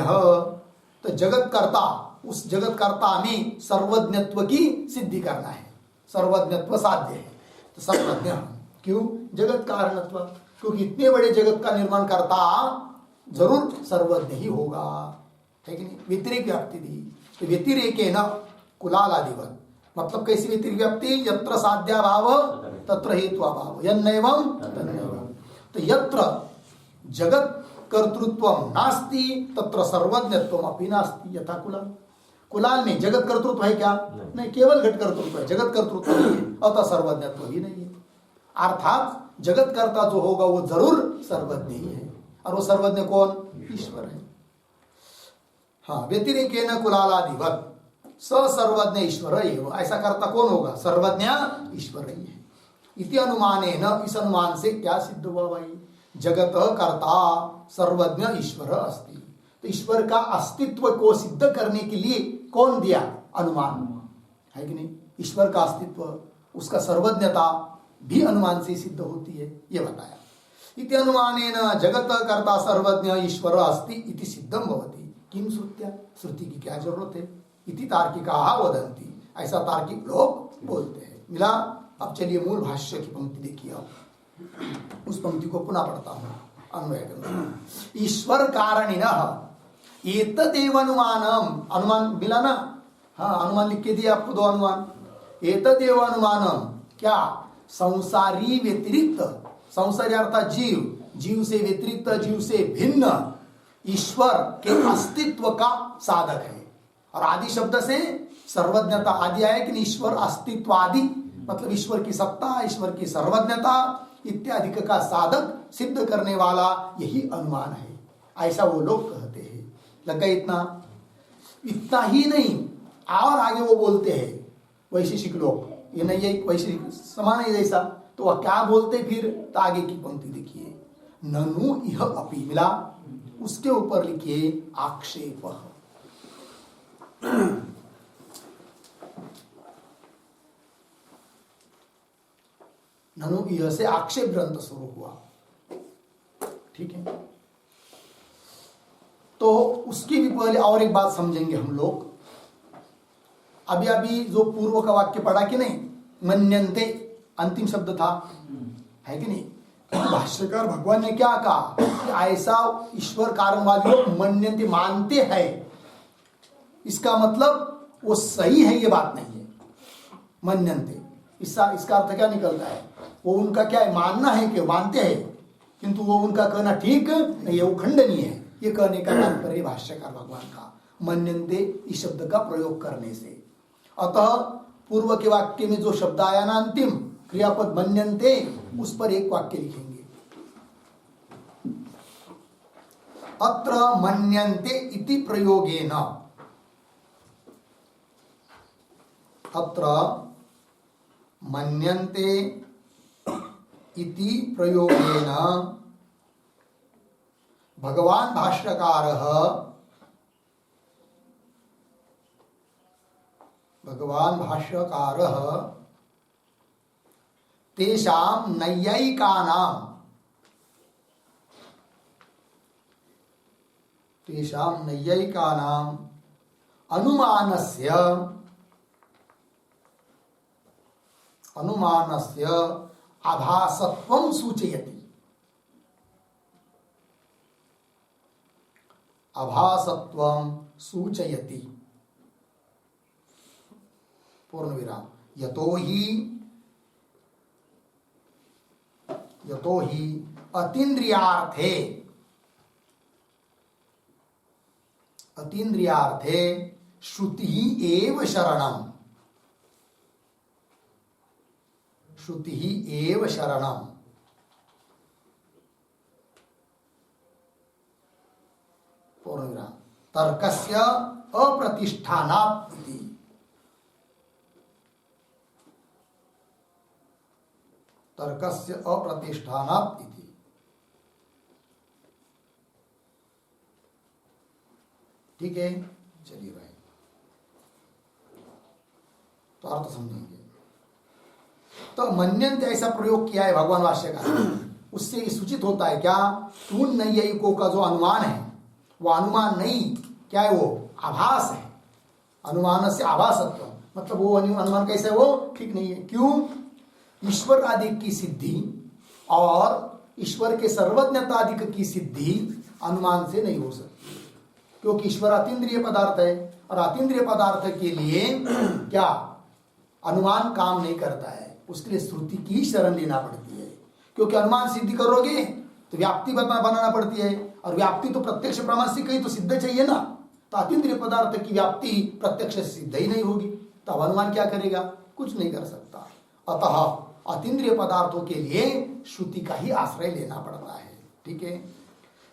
तो जगत कर्ता, उस जगत कर्ता में सर्वज्ञत्व की सिद्धि करना है, सर्वज्ञत्व साध्य है। तो सर्वज्ञ क्यों? जगत कारणत्व, क्योंकि इतने बड़े जगत का निर्माण करता जरूर सर्वज्ञ ही होगा, है कि नहीं? व्यतिरेक व्याप्ति दी, तो व्यतिरेके न कुलालादिवत, मतलब कैसी व्यतिरेक व्याप्ति? यत्र साध्याभाव तत्र हेतु अभाव, यन्नैवं तन्नैवं। तो यत्र जगत कर्तृत्वम नास्ति तत्र सर्वज्ञत्वम अपि नास्ति। यथा कुलाल, कुलाल में जगत कर्तृत्व है क्या? नहीं, केवल घट कर्तृत्व है, जगत कर्तृत्व नहीं है, अतः सर्वज्ञत्व भी नहीं है। अर्थात जगत कर्ता जो होगा वो जरूर सर्वज्ञ ही है। और वो सर्वज्ञ कौन? ईश्वर है। हाँ, व्यतिरेकेन कुलालादिवत स सर्वज्ञ ईश्वर एव। ऐसा कर्ता कौन होगा? सर्वज्ञ ईश्वर ही है। इति अनुमानेन, इस अनुमान से क्या सिद्ध हुआ भाई? जगत कर्ता सर्वज्ञ ईश्वर अस्ति। तो ईश्वर का अस्तित्व को सिद्ध करने के लिए कौन दिया? अनुमान, है कि नहीं? ईश्वर का अस्तित्व, उसका सर्वज्ञता भी अनुमान से सिद्ध होती है, ये बताया। इति अनुमानेन जगत कर्ता सर्वज्ञ ईश्वर अस्ति इति सिद्धम भवति। किम श्रुत्या? श्रुति की क्या जरूरत है? इति तार्किकाः वदन्ति, ऐसा तार्किक लोग बोलते हैं। मिला? अब चलिए मूल भाष्य की पंक्ति देखिए, आप उस पंक्ति को पुनः पढ़ता हूं, अन्वय करना। ईश्वर कारणिनः एतदेव अनुमानम, अनुमान मिला ना? हाँ, अनुमान लिख के दिया आपको, दो अनुमान। एतदेव अनुमानम क्या? संसारी व्यतिरिक्त, संसारी अर्थात जीव, जीव से व्यतिरिक्त, जीव से भिन्न ईश्वर के अस्तित्व का साधक है। और आदि शब्द से सर्वज्ञता आदि आया कि ईश्वर अस्तित्व आदि, मतलब ईश्वर की सत्ता, ईश्वर की सर्वज्ञता इत्यादि का साधक सिद्ध करने वाला यही अनुमान है, ऐसा वो लोग कहते हैं। लगा इतना? इतना ही नहीं, और आगे वो बोलते हैं वैशेषिक लोग, ये नहीं है वैशेषिक समान है जैसा, तो वह क्या बोलते फिर? तो आगे की पंक्ति देखिए, ननु इह अपि, मिला? उसके ऊपर लिखिए आक्षेप। ननु इह से आक्षेप ग्रंथ शुरू हुआ, ठीक है? तो उसकी भी पहले और एक बात समझेंगे हम लोग। अभी अभी जो पूर्व का वाक्य पढ़ा कि नहीं, मन्यन्ते अंतिम शब्द था, है कि नहीं? भाष्यकार भगवान ने क्या कहा कि ऐसा ईश्वर कारणवादी लोग मन्यन्ते, मानते हैं, इसका मतलब वो सही है, ये बात नहीं है। मन्यन्ते इसका अर्थ क्या निकलता है? वो उनका क्या है? मानना है कि मानते हैं, किंतु वो उनका कहना ठीक नहीं है, वो खंडनीय है। ये कहने का तात्पर्य भाष्यकार भगवान का मन्यन्ते इस शब्द का प्रयोग करने से। अतः पूर्व के वाक्य में जो शब्द आया ना अंतिम क्रियापद मन्यन्ते, उस पर एक वाक्य लिखेंगे, अत्र मन्यन्ते इति प्रयोगेन, अत्र मन्यन्ते इति प्रयोगेन भगवान भाष्यकारः तेषां नैयायिकानां अनुमानस्य आभासत्वं सूचयति। आभासत्वं सूचयति, पूर्ण विराम। यतो ही अतीन्द्रियार्थे श्रुति एव शरणम, पूर्ण विराम। तर्कस्य अप्रतिष्ठानात् इति। तर्कस्य अप्रतिष्ठानात् इति। ठीक है, चलिए भाई, तो अर्थ समझेंगे। तो मन्यंत ऐसा प्रयोग किया है भगवान भाष्यकार, उससे ये सूचित होता है क्या, उन नैयायिकों का जो अनुमान है वो अनुमान नहीं, क्या है, वो आभास है। अनुमान से आभासत्व, मतलब वो अनुमान कैसे है, वो ठीक नहीं है। क्यों? ईश्वर आदि की सिद्धि और ईश्वर के सर्वज्ञतादि की सिद्धि अनुमान से नहीं हो सकती, क्योंकि ईश्वर अतीन्द्रिय पदार्थ है और अतीन्द्रिय पदार्थ के लिए क्या अनुमान काम नहीं करता है, उसके लिए श्रुति की ही शरण लेना पड़ती है। क्योंकि अनुमान सिद्धि करोगे तो व्याप्ति बनाना पड़ती है, और व्याप्ति तो प्रत्यक्ष प्रमाण से कहीं तो सिद्ध चाहिए ना। तो अतीन्द्रिय पदार्थ की व्याप्ति प्रत्यक्ष से सिद्ध ही नहीं होगी, तो अब अनुमान क्या करेगा, कुछ नहीं कर सकता। अतः अतीन्द्रिय पदार्थों के लिए श्रुति का ही आश्रय लेना पड़ता है। ठीक है,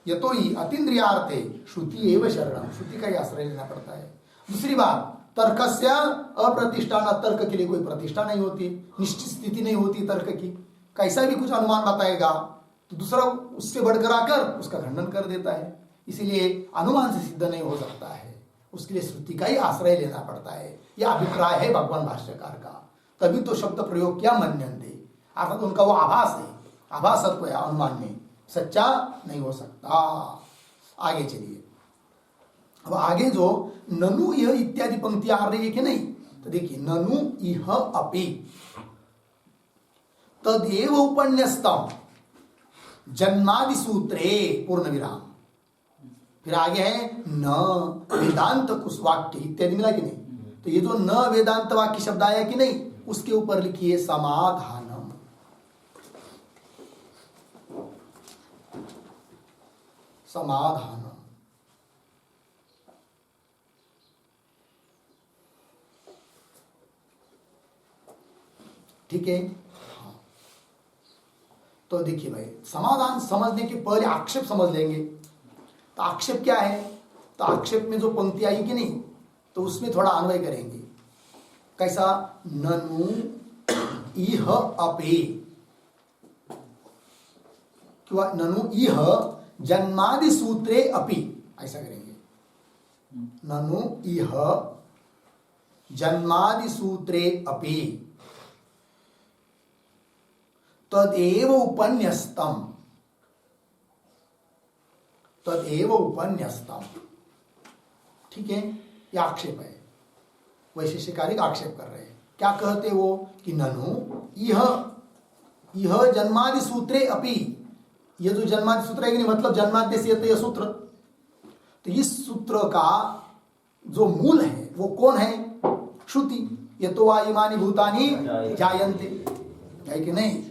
यतो ही अतीन्द्रियार्थे श्रुति एवं शरणम, श्रुति का ही आश्रय लेना पड़ता है। दूसरी बात, तर्कस्य अप्रतिष्ठान, तर्क के लिए कोई प्रतिष्ठा नहीं होती, निश्चित स्थिति नहीं होती तर्क की। कैसा भी कुछ अनुमान बताएगा तो दूसरा उससे बढ़कर आकर उसका खंडन कर देता है, इसीलिए अनुमान से सिद्ध नहीं हो सकता है, उसके लिए श्रुति का ही आश्रय लेना पड़ता है। यह अभिप्राय है भगवान भाष्यकार का, तभी तो शब्द प्रयोग किया मन्यन्ते, अर्थात उनका वो आभास है, आभासत्व है, अनुमान में सच्चा नहीं हो सकता। आगे चलिए, अब आगे जो ननु यह इत्यादि पंक्तियां आ रही है कि नहीं, तो देखिए, ननु इह अपि तदेव उपन्यस्तम जन्मादि सूत्रे पूर्ण विराम। फिर आगे है न वेदांत कुछ वाक्य इत्यादि मिला कि नहीं, तो ये जो न वेदांत वाक्य शब्द आया कि नहीं, उसके ऊपर लिखिए समाधानम। समाधानम, ठीक है। तो देखिए भाई, समाधान समझने के पहले आक्षेप समझ लेंगे। तो आक्षेप क्या है, तो आक्षेप में जो पंक्ति आई कि नहीं, तो उसमें थोड़ा अन्वय करेंगे। कैसा, ननु इह अपि, क्यों, ननु इह जन्मादि सूत्रे अपि, ऐसा करेंगे। ननु इह जन्मादि सूत्रे अपि तदेव उपन्यस्तम, तदेव उपन्यस्तम। ठीक है, यह आक्षेप है, वैशेषिकारिक आक्षेप कर रहे हैं। क्या कहते वो कि ननु यह जन्मादि सूत्रे अपि, ये जो जन्मादि सूत्र है कि नहीं, मतलब जन्माद्य से यह सूत्र, तो इस सूत्र का जो मूल है वो कौन है, श्रुति। ये तो वा इमानि भूतानि जायन्ते, है कि नहीं।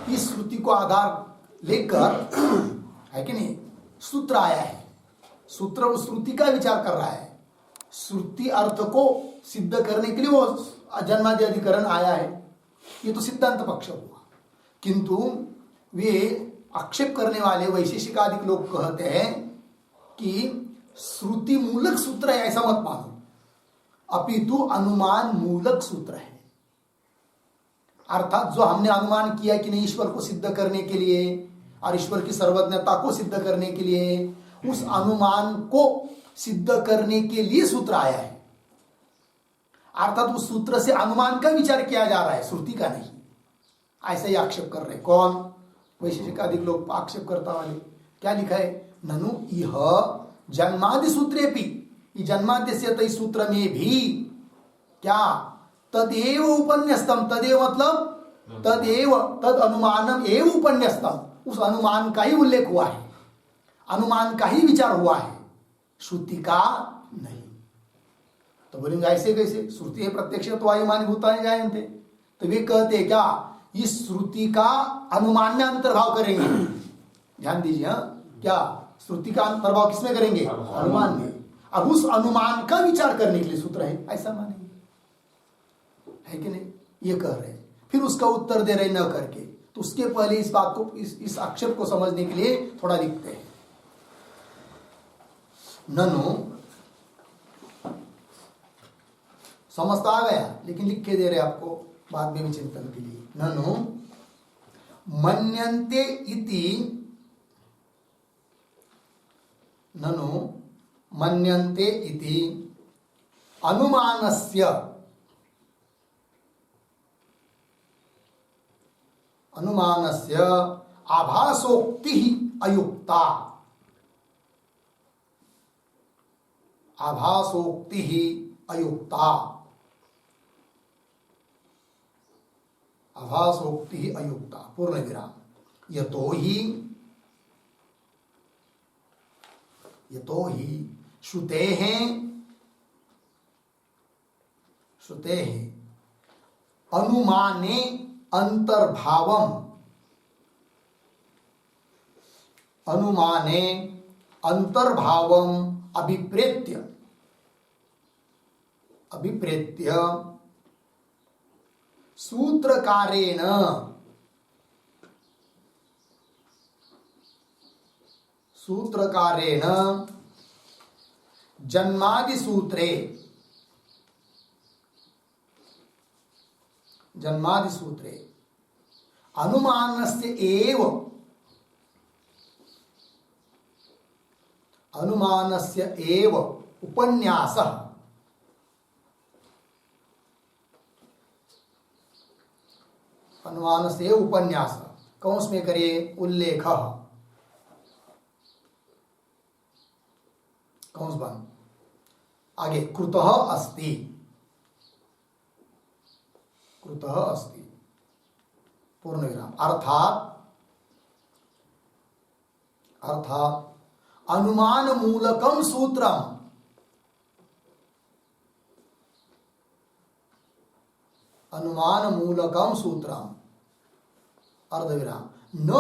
इस श्रुति को आधार लेकर, है कि नहीं, सूत्र आया है। सूत्र उस श्रुति का विचार कर रहा है, श्रुति अर्थ को सिद्ध करने के लिए वो जन्मादि अधिकरण आया है। ये तो सिद्धांत पक्ष हुआ, किंतु वे आक्षेप करने वाले वैशेषिक आदि लोग कहते हैं कि श्रुति मूलक सूत्र है, ऐसा मत मानो, अपितु अनुमान मूलक सूत्र है। अर्थात जो हमने अनुमान किया कि नहीं ईश्वर को सिद्ध करने के लिए और ईश्वर की सर्वज्ञता को सिद्ध करने के लिए, उस अनुमान को सिद्ध करने के लिए सूत्र आया है। अर्थात उस सूत्र से अनुमान का विचार किया जा रहा है, श्रुति का नहीं। ऐसे ही आक्षेप कर रहे कौन, वैशेषिक अधिक लोग आक्षेप करता वाले। क्या लिखा है, ननु इह जन्मादि सूत्रेपि, जन्माद्य से सूत्र में भी क्या, तदेव उपन्यस्तम, तदेव मतलब तदेव, तद अनुमानम एव उपन्यस्तम, उस अनुमान का ही उल्लेख हुआ है, अनुमान का ही विचार हुआ है, श्रुति का नहीं। तो बोलेंगे ऐसे कैसे, श्रुति है प्रत्यक्ष तो वायुमान भूतानि जायन्ते, तो वे कहते हैं क्या, इस श्रुति का अनुमान में अंतर्भाव करेंगे। ध्यान दीजिए, क्या श्रुति का अंतर्भाव किसमें करेंगे, अनुमान में। अब उस अनुमान का विचार करने के लिए सूत्र है, ऐसा मानेंगे, है कि नहीं, ये कह रहे हैं। फिर उसका उत्तर दे रहे न करके, तो उसके पहले इस बात को, इस आक्षेप को समझने के लिए थोड़ा लिखते हैं। ननु, समझता आ गया, लेकिन लिख के दे रहे आपको बाद में चिंतन के लिए। ननु मन्यन्ते इति ननु मन्यन्ते इति अनुमानस्य आभासोक्ति अयुक्ता आभासोक्ति अयुक्ता आभासोक्ति अयुक्ता पूर्ण विराम यतो ही श्रुतेः अनुमाने अंतर्भावम अभिप्रेत्य सूत्रकारेण जन्मादि सूत्रे अनुमानस्य एव उपन्यासः कौंस में करिए उल्लेख कौंस बंद आगे कृतः अस्ति पूर्ण विराम अर्थात अनुमान मूलकम सूत्रम अर्धविराम न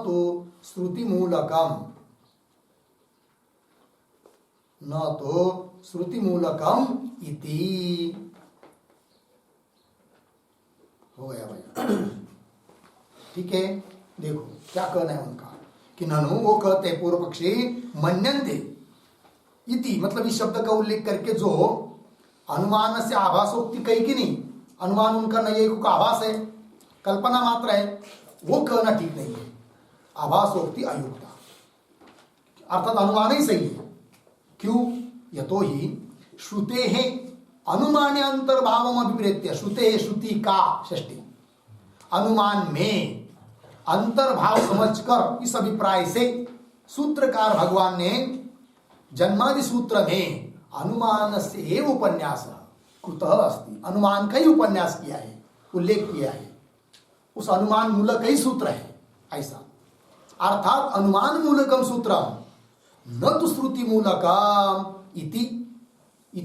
तो श्रुति मूलकम इति हो गया भाई। ठीक है, देखो क्या कहना है उनका कि ननु वो कहते पूर्व पक्षी मन्यन्ते इति मतलब इस शब्द का उल्लेख करके जो अनुमान से आभासोक्ति कही कि नहीं, अनुमान उनका नैयायिकों का आभास है, कल्पना मात्र है, वो कहना ठीक नहीं है। आभासोक्ति अयुक्ता अर्थात अनुमान ही सही है। क्यों? यतो ही श्रुते है अनुमाने अंतर्भावम अभिप्रेत्य श्रुते श्रुति का षष्ठी अनुमान में अंतर्भाव समझकर इस अभिप्राय से सूत्रकार भगवान ने जन्मादि सूत्र में अनुमान से एव उपन्यास कृतः अस्ति अनुमान का ही उपन्यास किया है, उल्लेख किया है, उस अनुमान मूलक ही सूत्र है ऐसा। अर्थात अनुमान मूलकम सूत्रम न तो श्रुति मूलकम इति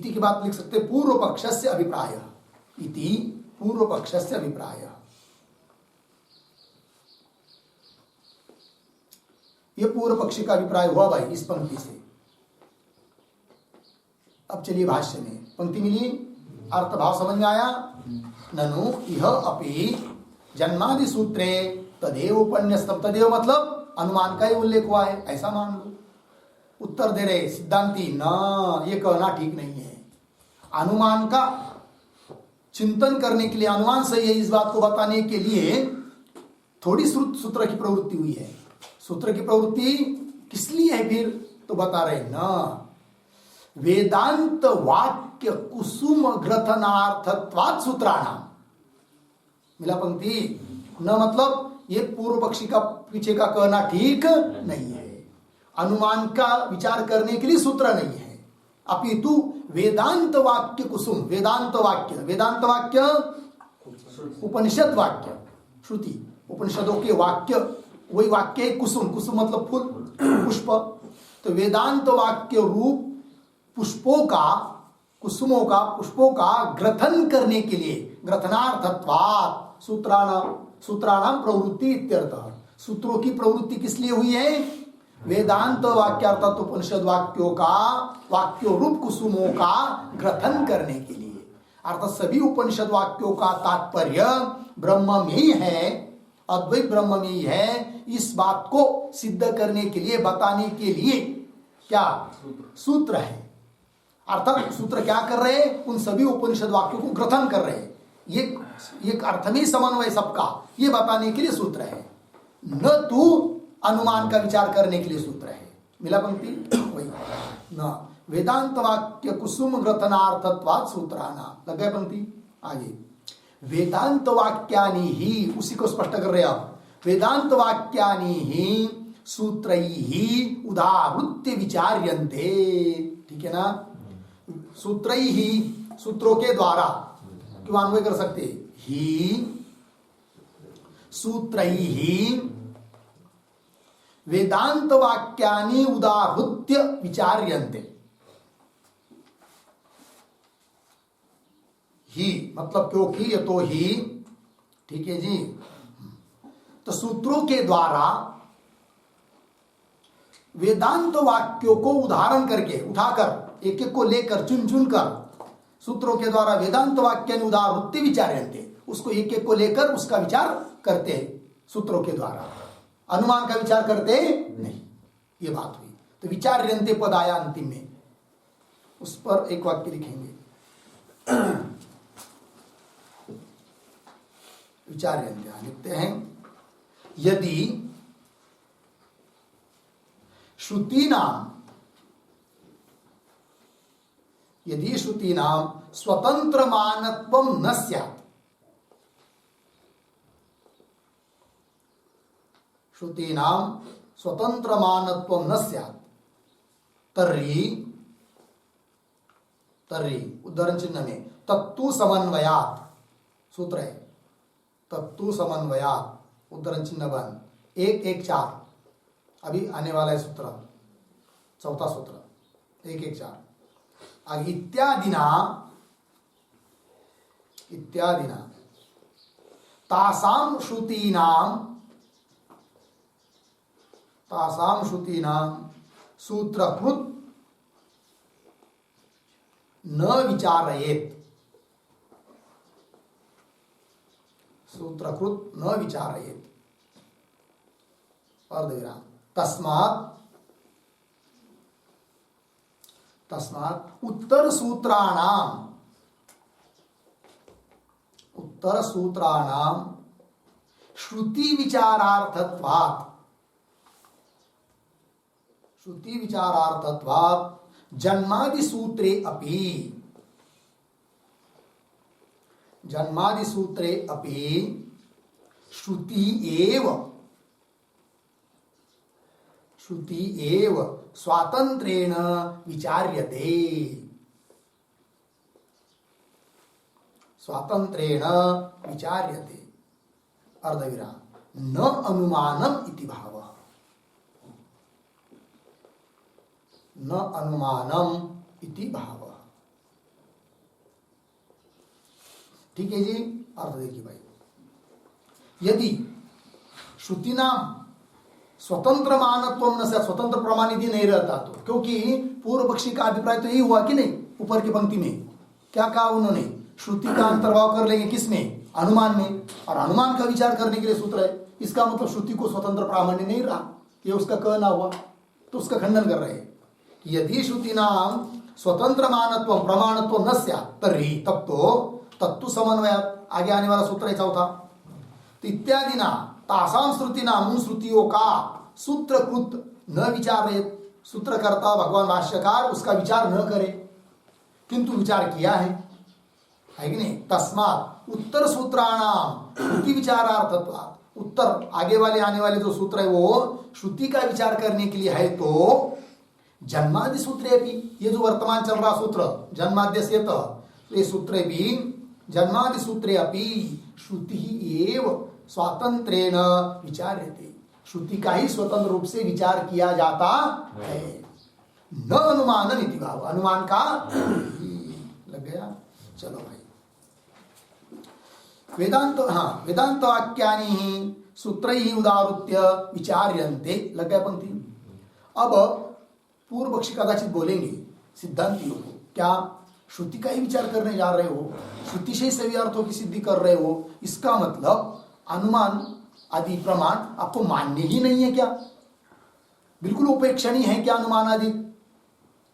की बात लिख सकते पूर्व पक्षस्य अभिप्राय इति पूर्व पक्षस्य अभिप्राय। ये पूर्व पक्षी का अभिप्राय हुआ भाई इस पंक्ति से। अब चलिए भाष्य में पंक्ति मिली, अर्थ भाव समझ में आया। ननु इह अपि जन्मादि सूत्रे तदेव उपन्यस्तम, तदेव मतलब अनुमान का ही उल्लेख हुआ है ऐसा मान लो। उत्तर दे रहे सिद्धांती ना, ये कहना ठीक नहीं है। अनुमान का चिंतन करने के लिए अनुमान सही है इस बात को बताने के लिए थोड़ी सूत्र की प्रवृत्ति हुई है। सूत्र की प्रवृत्ति किस लिए है फिर तो बता रहे ना, वेदांत वाक्य कुसुम ग्रथनार्थत्वात् सूत्राणाम। मिला पंक्ति न मतलब ये पूर्व पक्षी का पीछे का कहना ठीक नहीं है, अनुमान का विचार करने के लिए सूत्र नहीं है, अपितु वेदांत वाक्य कुसुम, वेदांत वाक्य उपनिषद वाक्य, श्रुति उपनिषदों के वाक्य वही वाक्य है कुसुम, कुसुम मतलब फूल पुष्प, तो वेदांत वाक्य रूप पुष्पों का कुसुमों का पुष्पों का ग्रथन करने के लिए ग्रथनार्थत्वात् सूत्राणाम प्रवृत्ति इत्यर्थः। सूत्रों की प्रवृत्ति किस लिए हुई है? वेदांत वाक्य अर्थात उपनिषद वाक्यों रूप कुसुमों का ग्रथन करने के लिए। अर्थात सभी उपनिषद वाक्यों का तात्पर्य ब्रह्म में ही है, अद्वैत ब्रह्म में ही है। इस बात को सिद्ध करने के लिए बताने के लिए क्या सूत्र है। अर्थात सूत्र क्या कर रहे हैं, उन सभी उपनिषद वाक्यों को ग्रथन कर रहे हैं। ये अर्थ में समन्वय सबका, ये बताने के लिए सूत्र है, न तू अनुमान का विचार करने के लिए सूत्र है। मिला पंक्ति वही न वेदांत वाक्य कुसुम ग्रथनार्थत्वात् सूत्राना। लग गए पंक्ति आगे। वेदांत वाक्यानि ही, उसी को स्पष्ट कर रहे आप, वेदांत वाक्यानि ही सूत्रैः उदाहृत्य विचार्यन्ते। ठीक है ना, सूत्रैः सूत्रों के द्वारा क्यों अन्वय कर सकते, ही सूत्रैः वेदांत वाक्यानि उदाहृत्य विचार्यन्ते। ही मतलब क्योंकि, ये तो ही, ठीक है जी। तो सूत्रों के द्वारा वेदांत वाक्यों को उदाहरण करके, उठाकर, एक एक को लेकर, चुन चुन कर, सूत्रों के द्वारा वेदांत वाक्य उदाहृत्य विचार्यन्ते, उसको एक एक को लेकर उसका विचार करते हैं सूत्रों के द्वारा, अनुमान का विचार करते नहीं। ये बात हुई। तो विचार्यन्ते पद आया अंतिम में, उस पर एक वाक्य लिखेंगे। विचार्यन्ते लिखते हैं, यदि श्रुतीनाम स्वतंत्र मानत्वम न स्यात्, श्रुतीनाम स्वतंत्र मानत्वम न स्यात्, तर्हि उद्धरण चिन्ह में तत्तु समन्वयात्, सूत्र है तत्तु समन्वयात्, उद्धरण चिन्ह बन 114, अभी आने वाला है सूत्र, चौथा सूत्र 114 आगे। इत्यादिना तासाम श्रुतीनाम सूत्रकृत न विचारयेत्, सूत्रकृत न विचारयेत्, अर्धविराम। तस्मात् उत्तर सूत्राणाम श्रुति विचारार्थत्वात् जन्मादि सूत्रे अपि श्रुति एव स्वातंत्रेण विचार्यते, अर्धविराम। न अनुमानम इति भावः, न अनुमानम इति भावः। ठीक है जी, अर्थ देखिए भाई, यदि श्रुतिनाम स्वतंत्र मानत्व न से, स्वतंत्र प्रमाण यदि नहीं रहता तो, क्योंकि पूर्व पक्षी का अभिप्राय तो यही हुआ कि नहीं, ऊपर की पंक्ति में क्या कहा उन्होंने, श्रुति का अंतर्भाव कर लेंगे किसमें, अनुमान में, और अनुमान का विचार करने के लिए सूत्र है। इसका मतलब श्रुति को स्वतंत्र प्रामाण्य नहीं रहा, ये उसका कहना हुआ, तो उसका खंडन कर रहे हैं कि यदि श्रुति नाम स्वतंत्र मानत्व प्रमाणत्व न स्यात् तर्हि, तब तो तत्तु समन्वयात्, आगे आने वाला सूत्र है चौथा। तो इत्यादि ना तासाम श्रुति नाम, उन श्रुतियों का सूत्रकृत न विचारेत, सूत्रकर्ता भगवान भाष्यकार उसका विचार न करे, किंतु विचार किया है कि नहीं। तस्मात् उत्तर सूत्राणाम श्रुति विचारार्थत्वात्, उत्तर आगे वाले आने वाले जो सूत्र है वो श्रुति का विचार करने के लिए है, तो जन्मादि सूत्रे भी, ये जो वर्तमान चल रहा सूत्र जन्माद्यस्यत, ये सूत्रे भी जन्मादि सूत्रे अपि श्रुति एव स्वातंत्रेण विचार्यते, श्रुति का ही स्वतंत्र रूप से विचार किया जाता है। न अनुमान इति भाव, अनुमान का लग गया। चलो भाई, वेदांत वाक्यानि सूत्रैः उदाहृत्य विचार्यन्ते, लग गया पंक्ति। अब पूर्व पक्षी कदाचित बोलेंगे सिद्धांतियों को, क्या श्रुति का ही विचार करने जा रहे हो, श्रुति से ही सभी अर्थों की सिद्धि कर रहे हो, इसका मतलब अनुमान आदि प्रमाण आपको मान्य ही नहीं है क्या, बिल्कुल उपेक्षणीय है क्या अनुमान आदि,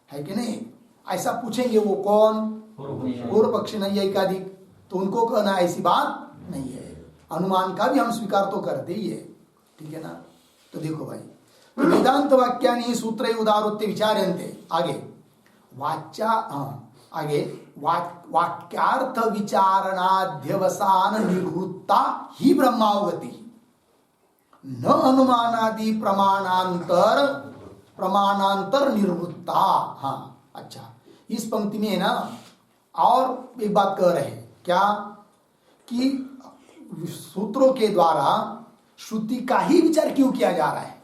है कि नहीं। ऐसा पूछेंगे वो कौन? पूर्व पक्षी नैयायिकादि। तो उनको कहना ऐसी बात नहीं है, अनुमान का भी हम स्वीकार तो करते ही है, ठीक है ना। तो देखो भाई, वेदांत वाक्यानि सूत्रे उदाहृत्य विचार्यन्ते। आगे आगे वाक्यार्थ विचारणाध्यवसान निवृत्ता ही ब्रह्मावगति न अनुमानादि प्रमाणांतर निवृत्ता। हाँ अच्छा, इस पंक्ति में है ना और एक बात कह रहे हैं क्या कि सूत्रों के द्वारा श्रुति का ही विचार क्यों किया जा रहा है,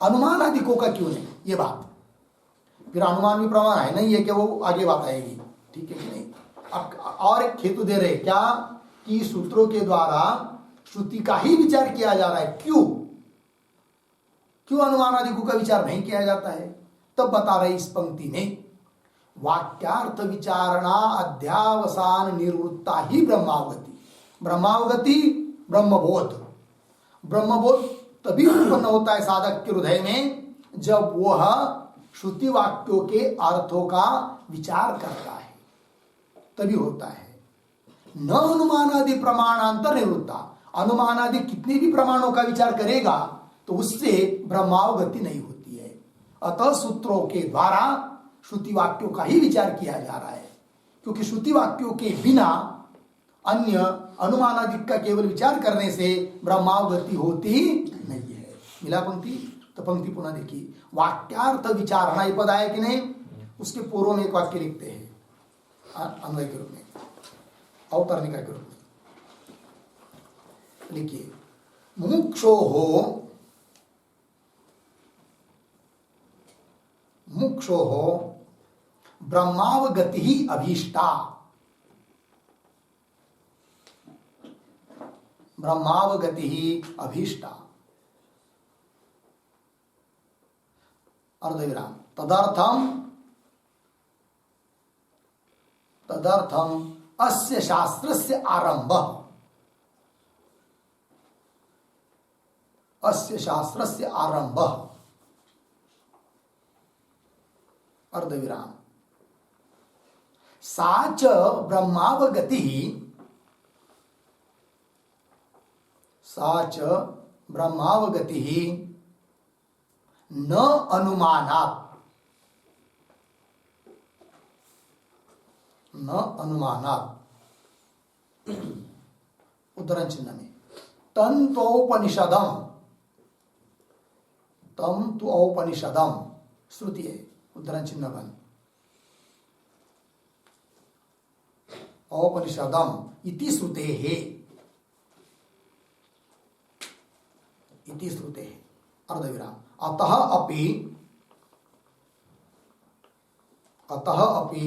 अनुमान आदि को का क्यों नहीं, ये बात। फिर अनुमान भी प्रमाण है नहीं है कि वो आगे बात आएगी, ठीक है कि नहीं। अब और एक हेतु दे रहे क्या कि सूत्रों के द्वारा श्रुति का ही विचार किया जा रहा है, क्यों अनुमान आदि को का विचार नहीं किया जाता है। तब बता रहे इस पंक्ति में वाक्यार्थ विचारणा अध्यावसान निवृत्ता ही ब्रह्मावगति। ब्रह्मावगति ब्रह्मबोध तभी उत्पन्न होता है साधक के हृदय में जब वह श्रुति वाक्यों के अर्थों का विचार करता है, तभी होता है। न अनुमानादि प्रमाणांतर निवृत्ता, अनुमानादि कितने भी प्रमाणों का विचार करेगा तो उससे ब्रह्मावगति नहीं होती है। अतः सूत्रों के द्वारा श्रुति वाक्यों का ही विचार किया जा रहा है, क्योंकि श्रुति वाक्यों के बिना अन्य अनुमानादि का केवल विचार करने से ब्रह्मावगति होती नहीं है। मिला पंक्ति? तो पंक्ति पुनः देखिए, वाक्यार्थ विचारणा ये पद आया कि नहीं, उसके पूर्व में एक वाक्य लिखते हैं अन्वय के रूप में, अवतरणिका के रूप में लिखिए, मुक्षोः ब्रह्मावगति ही अभीष्टा। ब्रह्मावगति ही अभीष्टा, अर्धविराम। तदर्थम अस्य शास्त्रस्य आरंभः, अस्य शास्त्रस्य आरंभः, अर्धविराम। सा च ब्रह्मावगति, सा च ब्रह्मावगति न अनुमानात्, न अनुमानात्। उद्धरण चिन्ह में तम तो औपनिषदम श्रुति है, उद्धरण चिन्ह बन औपनिषदम इति श्रुते है, इति श्रुते है, अर्धविराम। अतः अपि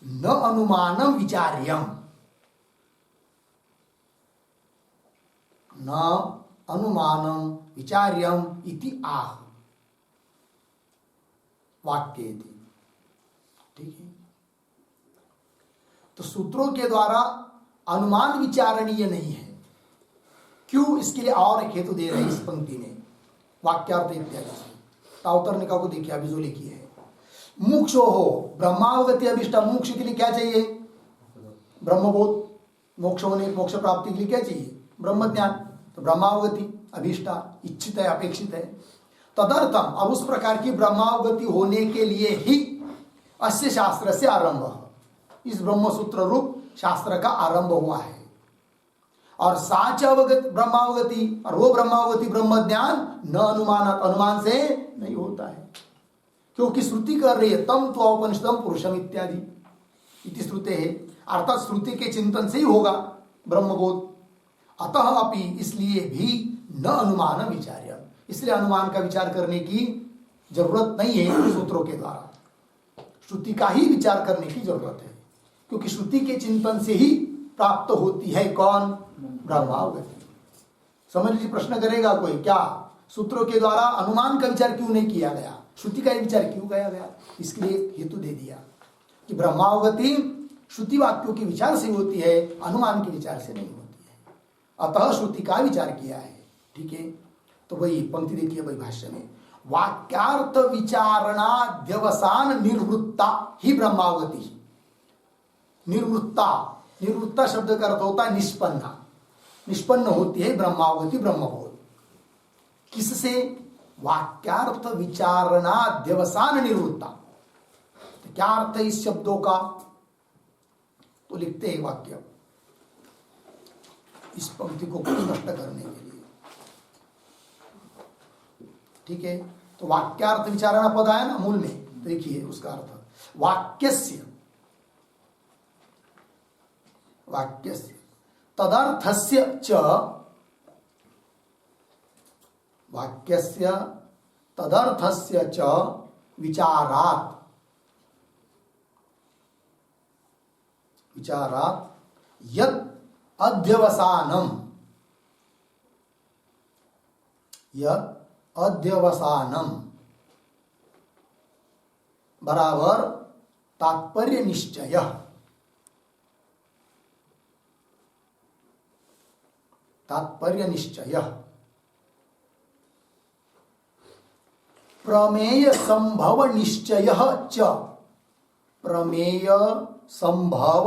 न अनुमानम विचार्यम, न अनुमानम विचार्यम इति आह वाक्य थी, ठीक है। तो सूत्रों के द्वारा अनुमान विचारणीय नहीं है, क्यों? इसके लिए और एक हेतु दे रहे हैं इस पंक्ति में, वाक्यार्थ इत्यादि से। अवतरणिका को देखिए, अभी जो लिखी है, मोक्षो हो ब्रह्मावगति अभिष्टा। मोक्ष के लिए क्या चाहिए? ब्रह्मबोध। मोक्ष होने, मोक्ष प्राप्ति के लिए क्या चाहिए? ब्रह्म ज्ञान। तो ब्रह्मावगति अभिष्टा, इच्छित है, अपेक्षित है। तदर्थम, अब उस प्रकार की ब्रह्मावगति होने के लिए ही अस्य शास्त्र से आरंभ, इस ब्रह्मसूत्र रूप शास्त्र का आरंभ हुआ है। और साच अवगत ब्रह्मावगति, और वो ब्रह्मावगति ब्रह्म ज्ञान न अनुमानात, अनुमान से नहीं होता है, क्योंकि श्रुति कर रही है तम तो औपनिषदम पुरुषम इत्यादि इति श्रुते है, अर्थात श्रुति के चिंतन से ही होगा ब्रह्मबोध। अतः अपि, इसलिए भी न अनुमान विचार्य, इसलिए अनुमान का विचार करने की जरूरत नहीं है सूत्रों के द्वारा, श्रुति का ही विचार करने की जरूरत है, क्योंकि श्रुति के चिंतन से ही प्राप्त होती है कौन? ब्रह्मावगति। समझ लीजिए, प्रश्न करेगा कोई, क्या सूत्रों के द्वारा अनुमान का विचार क्यों नहीं किया गया, श्रुति का विचार क्यों किया गया? इसके लिए हेतु दे दिया कि ब्रह्मावगति श्रुति वाक्यों के विचार से होती है, अनुमान के विचार से नहीं होती है, अतः श्रुति का विचार किया है, ठीक है। तो वही पंक्ति देखिए भाई भाष्य में, वाक्यार्थ विचारणाध्यवसान निर्वृत्ता ही ब्रह्मावगति। निर्वृत्ता, निर्वृत्ता शब्द का अर्थ होता है निष्पन्ना, निष्पन्न होती है ब्रह्मावगति ब्रह्मबोध। किससे? वाक्यार्थ विचारणाध्यवसान निर्वृत्ता। तो क्या अर्थ है इस शब्दों का? तो लिखते हैं वाक्य इस पंक्ति को स्पष्ट करने के लिए। ठीक है, तो वाक्यार्थ विचारणा पद आया ना मूल में, देखिए उसका अर्थ वाक्यस्य, वाक्यस्य तदर्थस्य च, वाक्यस्य तदर्थस्य च विचारात्, विचारात् यत् अध्यवसानम, यत् अध्यवसानम बराबर तात्पर्य निश्चय, तात्पर्य निश्चय प्रमेय संभव निश्चय च, प्रमेय संभव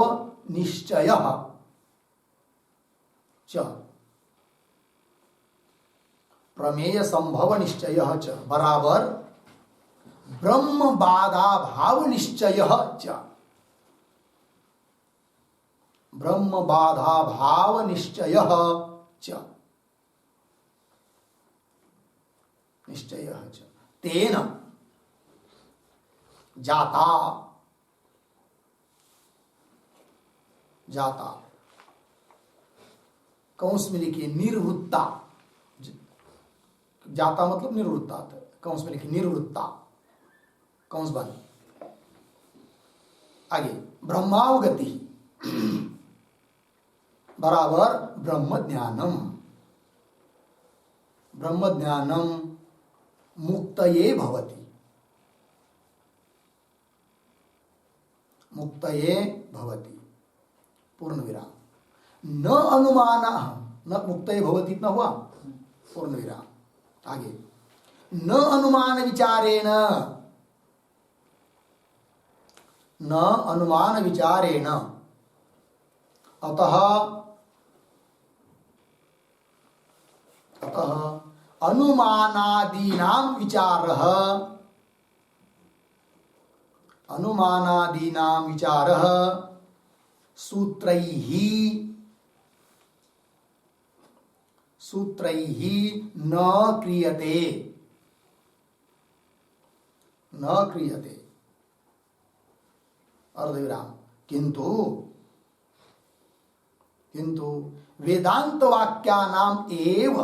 निश्चय च, प्रमेय संभव निश्चय च बराबर ब्रह्म बाधा भाव निश्चय च, ब्रह्म बाधा भाव निश्चय च, निश्चय च तेन जाता, जाता कंस में लिखिए निर्वृत्ता, जाता मतलब निर्वृत्ता, कंस में लिखिए निर्वृत्ता, कंस बंद। आगे ब्रह्मावगति बराबर ब्रह्म ज्ञानम, ब्रह्म ज्ञानम मुक्तये भवति, मुक्तये भवति पूर्ण विराम। न अनुमान, न मुक्तये भवति इतना हुआ पूर्ण विराम। आगे न अनुमान विचारेण, न अनुमान विचारेण अतः, अतः अनुमानादीनां विचारः, अनुमानादीनां विचारः सूत्रैः, सूत्रैः न क्रियते, न क्रियते अर्धविराम। किंतु, किंतु वेदांत वाक्यानाम एव,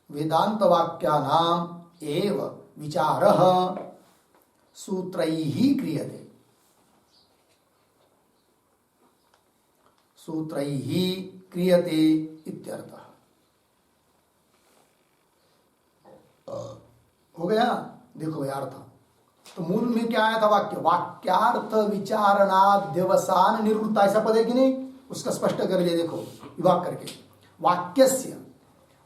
वेदांत वाक्यानाम एव विचारः सूत्रैः क्रियते, सूत्रैः क्रियते इत्यर्थः। हो गया? देखो भाई अर्थ, तो मूल में क्या आया था वाक्य? वाक्यार्थ विचारणाध्यवसान निवृत्ता, ऐसा पद है कि नहीं? उसका स्पष्ट कर लिया देखो विभाग करके। वाक्यस्य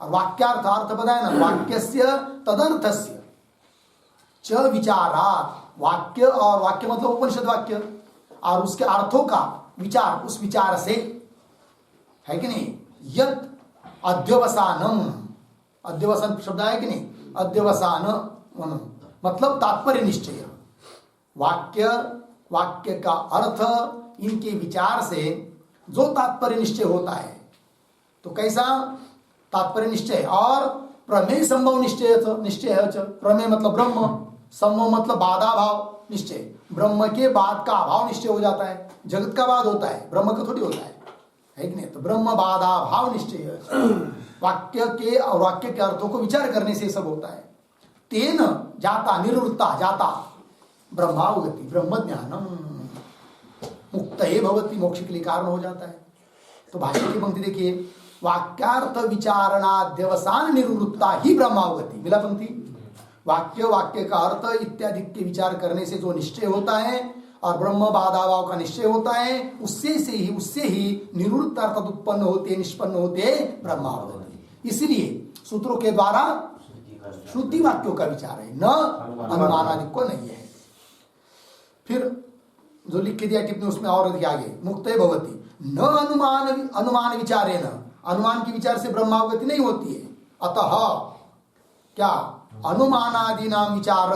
और वाक्यार्थ, अर्थ बताया ना, वाक्यस्य तदर्थस्य च विचारात्, वाक्य और वाक्य मतलब उपनिषद वाक्य और उसके अर्थों का विचार, उस विचार से है कि नहीं? यत् अध्यवसानम, अध्यवसान शब्द है कि नहीं? अध्यवसान मतलब तात्पर्य निश्चय, वाक्य, वाक्य का अर्थ, इनके विचार से जो तात्पर्य निश्चय होता है, तो कैसा तात्पर्य निश्चय? और प्रमेय संभव निश्चय, निश्चय है। प्रमेय मतलब ब्रह्म, संभव मतलब बाधा भाव निश्चय, ब्रह्म के बाद का अभाव निश्चय हो जाता है। जगत का बाद होता है, ब्रह्म का थोड़ी होता है कि नहीं? तो ब्रह्म बाधा भाव निश्चय है। वाक्य के और वाक्य के अर्थों को विचार करने से सब होता है। तेन जाता, निवृत्ता जाता ब्रह्मावगति, ब्रह्म ज्ञानम मुक्तये भवति, मोक्ष के लिए कारण हो जाता है। तो भाष्य की पंक्ति देखिए, वाक्यार्थ विचारणाध्यवसान निवृत्ता ही ब्रह्मावगति, मिला पंक्ति। वाक्य, वाक्य का अर्थ इत्यादि के विचार करने से जो निश्चय होता है और ब्रह्म बाधाभाव का निश्चय होता है, उससे ही निवृत्त अर्थ उत्पन्न होते, निष्पन्न होते ब्रह्मावगति। इसलिए सूत्रों के द्वारा श्रुति वाक्यों का विचार है, न अनुमानादि को नहीं है। फिर जो लिख के दिया टिप्पणी उसमें और अधिक आगे, मुक्ते भवति न अनुमान विचारे न, अनुमान के विचार से ब्रह्मावगति नहीं होती है। अतः क्या अनुमानादि नाम विचार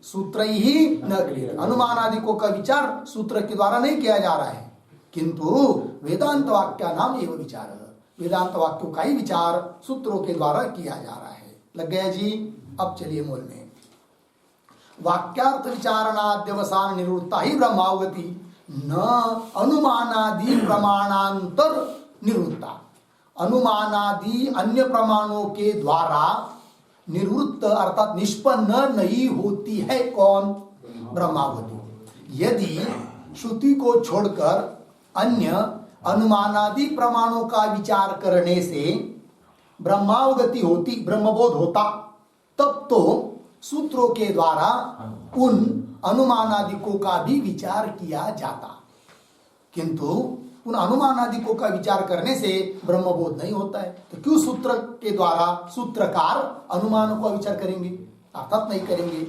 सूत्र ही न क्रिय, अनुमानादि को का विचार सूत्र के द्वारा नहीं किया जा रहा है, किंतु वेदांत वाक्य नाम एवं विचार, वेदांत वाक्यों का ही विचार सूत्रों के द्वारा किया जा रहा है। लग गया जी। अब चलिए मूल में, वाक्यार्थ विचारणाद्यवसान निवृत्ता ही ब्रह्मावगति, न अनुमानादि प्रमाणांतर निवृत्ता, अनुमानादि अन्य प्रमाणों के द्वारा निवृत्त अर्थात निष्पन्न नहीं होती है कौन? ब्रह्मावगति। यदि श्रुति को छोड़कर अन्य अनुमानादि प्रमाणों का विचार करने से ब्रह्मावगति होती, ब्रह्मबोध होता, तब तो सूत्रों के द्वारा उन अनुमानादिकों का भी विचार किया जाता, किंतु उन अनुमानादिकों का विचार करने से ब्रह्मबोध नहीं होता है। तो क्यों सूत्र के द्वारा सूत्रकार अनुमानों का विचार करेंगे? अर्थात नहीं करेंगे।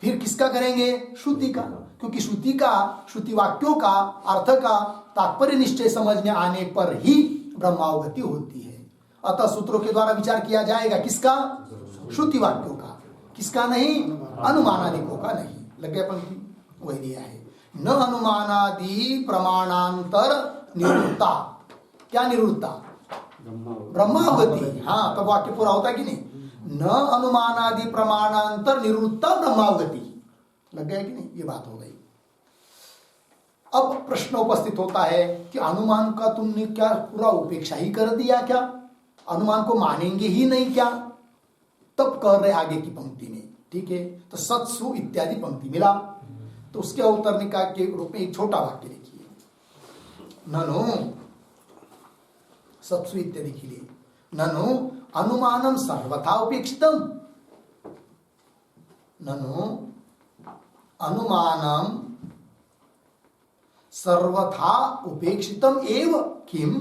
फिर किसका करेंगे? श्रुति का, क्योंकि श्रुति का, श्रुति वाक्यों का अर्थ का तात्पर्य निश्चय समझ में आने पर ही ब्रह्मावगति होती है। अतः सूत्रों के द्वारा विचार किया जाएगा किसका? श्रुति वाक्यों का, किसका नहीं? अनुमानादिकों का नहीं। लग गया पंक्ति? वही दिया है, न अनुमानादि प्रमाणांतर निवृत्ता। क्या निवृत्ता? ब्रह्मावगति। हाँ, तब वाक्य पूरा होता कि नहीं? न अनुमानादि प्रमाणांतर निवृत्ता ब्रह्मावगति। लग गया कि नहीं? ये बात हो गई। अब प्रश्न उपस्थित होता है कि अनुमान का तुमने क्या पूरा उपेक्षा ही कर दिया क्या? अनुमान को मानेंगे ही नहीं क्या? तब कर रहे आगे की पंक्ति में, ठीक है। तो सत्सु इत्यादि पंक्ति मिला, तो उसके अवतरणिका के रूप में एक छोटा वाक्य लिखिए, ननु सत्सु इत्यादि के लिए, ननु अनुमानम सर्वथा उपेक्षितम, ननु अनुमानम सर्वथा उपेक्षितम एव किम,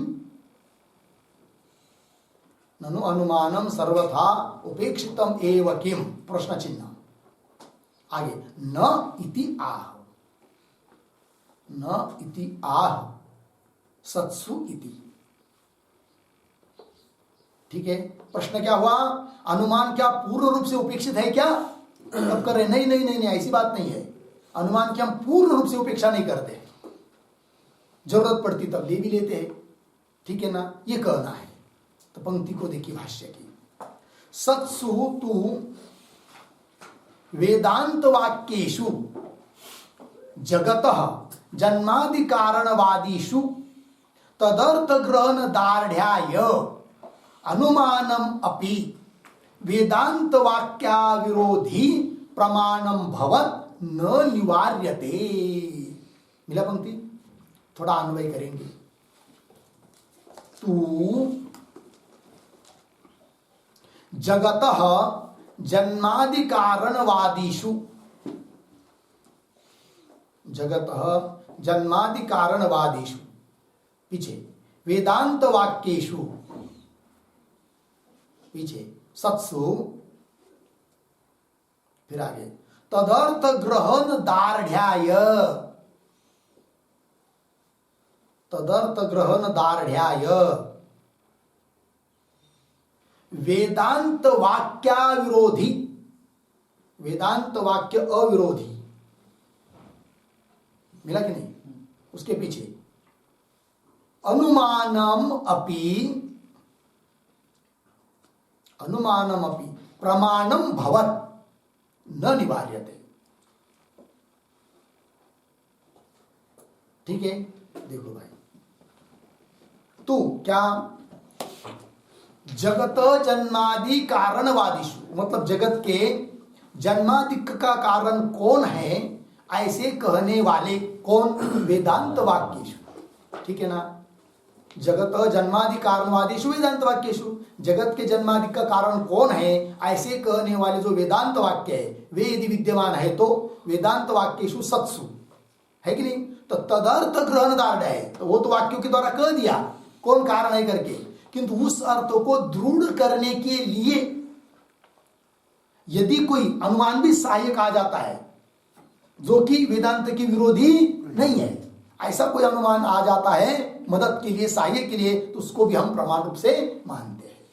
ननु अनुमानम सर्वथा उपेक्षितम एव किम, प्रश्न चिन्ह। आगे, न इति आह, न इति आह सत्सु इति। ठीक है, प्रश्न क्या हुआ? अनुमान क्या पूर्ण रूप से उपेक्षित है क्या? तब कर रहे नहीं नहीं नहीं नहीं, ऐसी बात नहीं है। अनुमान की हम पूर्ण रूप से उपेक्षा नहीं करते, जरूरत पड़ती तब ले भी लेते हैं, ठीक है ना, ये कहना है। तो पंक्ति को देखिए भाष्य की, सत्सु तु वेदांत वाक्येषु जगतः जन्मादि कारणवादीषु तदर्थ ग्रहण दार्ढ्याय अनुमानम अपि वेदांत वाक्या विरोधी प्रमाणम भवत न निवार्यते। मिला पंक्ति? थोड़ा अन्वय करेंगे। तू जगतः जन्मादि कारणवादीषु, जगतः जन्मादि कारणवादीषु, पीछे वेदांत वाक्येषु, पीछे सत्सु, फिर आगे तदर्थ ग्रहण दार्ढ्याय, तदर्थ ग्रहण दार्ढ्याय वेदांत वाक्या विरोधी, वेदांत वाक्य अविरोधी। मिला कि नहीं? उसके पीछे अनुमानम अपि, अनुमानम अपि प्रमाणम भवत न निवार्यते। ठीक है, देखो भाई, तो क्या जगत जन्मादि कारणवादीषु, मतलब जगत के जन्मादि का कारण कौन है ऐसे कहने वाले कौन? वेदांत वाक्येषु, ठीक है ना। जगत जन्मादि कारणवादीषु वेदांत वाक्येषु, जगत के जन्मादि का कारण कौन है ऐसे कहने वाले जो वेदांत वाक्य है, वे यदि विद्यमान है तो वेदांत वाक्येषु सत्सु, है कि नहीं? तो तदर्थ ग्रहण दार्ढ्य है, तो वो तो वाक्यों के द्वारा कह दिया कौन कारण है करके, किंतु उस अर्थ को दृढ़ करने के लिए यदि कोई अनुमान भी सहायक आ जाता है जो कि वेदांत की विरोधी नहीं है, ऐसा कोई अनुमान आ जाता है मदद के लिए, सहायक के लिए, तो उसको भी हम प्रमाण रूप से मानते हैं,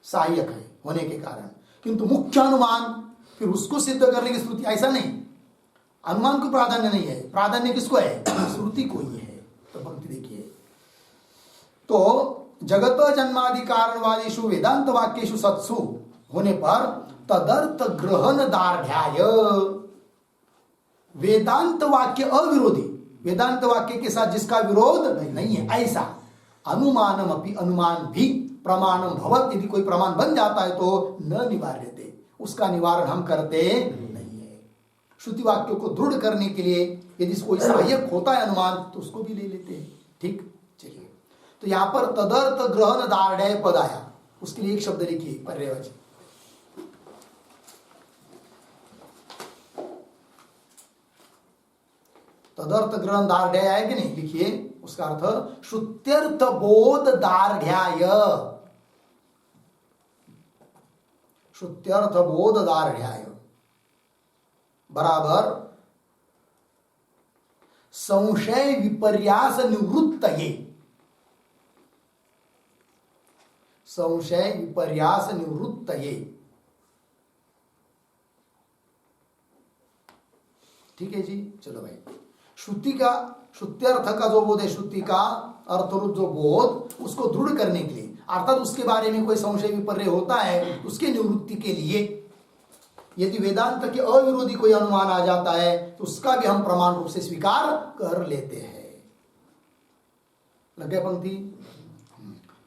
सहायक है होने के कारण। किंतु मुख्य अनुमान फिर उसको सिद्ध करने की श्रुति, ऐसा नहीं, अनुमान को प्राधान्य नहीं है, प्राधान्य किसको है? श्रुति को ही है। तो पंक्ति देखिए, तो जगत जन्मादि कारणवादीषु वेदांत वाक्येषु सत्सु होने पर तदर्थ ग्रहण दार्ढ्याय, वेदांत वाक्य अविरोधी, वेदांत वाक्य के साथ जिसका विरोध नहीं है, ऐसा अनुमानम अपि, अनुमान भी प्रमाणम भवत, यदि कोई प्रमाण बन जाता है तो न निवार्यते, उसका निवारण हम करते नहीं है। श्रुति वाक्यों को दृढ़ करने के लिए यदि कोई सहायक होता है अनुमान तो उसको भी ले लेते हैं। ठीक, चलिए, तो यहां पर तदर्थ ग्रहण दार्ढ्य पद आया, उसके लिए एक शब्द लिखिए, पर्यायवाची। तदर्थ ग्रहण दार्ढ्याय है कि नहीं, लिखिए उसका अर्थ श्रुत्यर्थ बोध दार्ढ्याय, श्रुत्यर्थ बोध दार्ढ्याय बराबर संशय विपर्यास निवृत्तये, संशय विपर्यास निवृत्तये। ठीक है जी, चलो भाई, श्रुति का, श्रुत्यर्थ का जो बोध है, श्रुति का अर्थरूप जो बोध, उसको दृढ़ करने के लिए, अर्थात उसके बारे में कोई संशय विपर्य होता है उसके निवृत्ति के लिए यदि वेदांत के अविरोधी कोई अनुमान आ जाता है तो उसका भी हम प्रमाण रूप से स्वीकार कर लेते हैं। लग गया पंक्ति?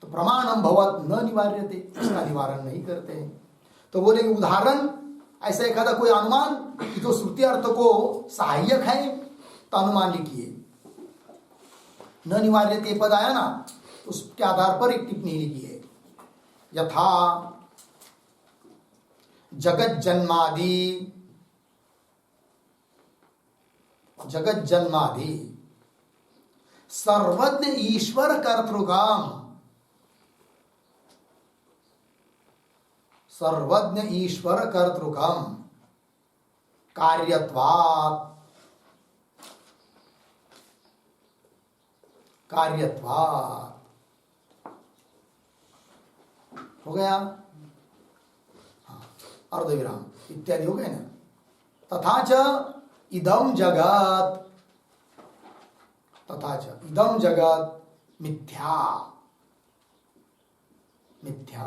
तो प्रमाणम भवत न निवार्यते, उसका निवारण नहीं करते हैं। तो बोलेंगे उदाहरण, ऐसा एखादा कोई अनुमान जो श्रुति अर्थ को सहायक है, तो अनुमान लिखिए। न निवार्यते पद आया ना, उसके आधार पर एक टिप्पणी लिखिए। यथा जगत जन्मादि, जगत जन्मादि सर्वज्ञ ईश्वर कर्तृकाम, सर्वज्ञ ईश्वर कर्तृकम कार्यत्वात्, कार्यत्वात् हो गया, हाँ, अर्धविराम इत्यादि हो गए ना। तथा च इदम जगत, तथा च इदम जगत मिथ्या, मिथ्या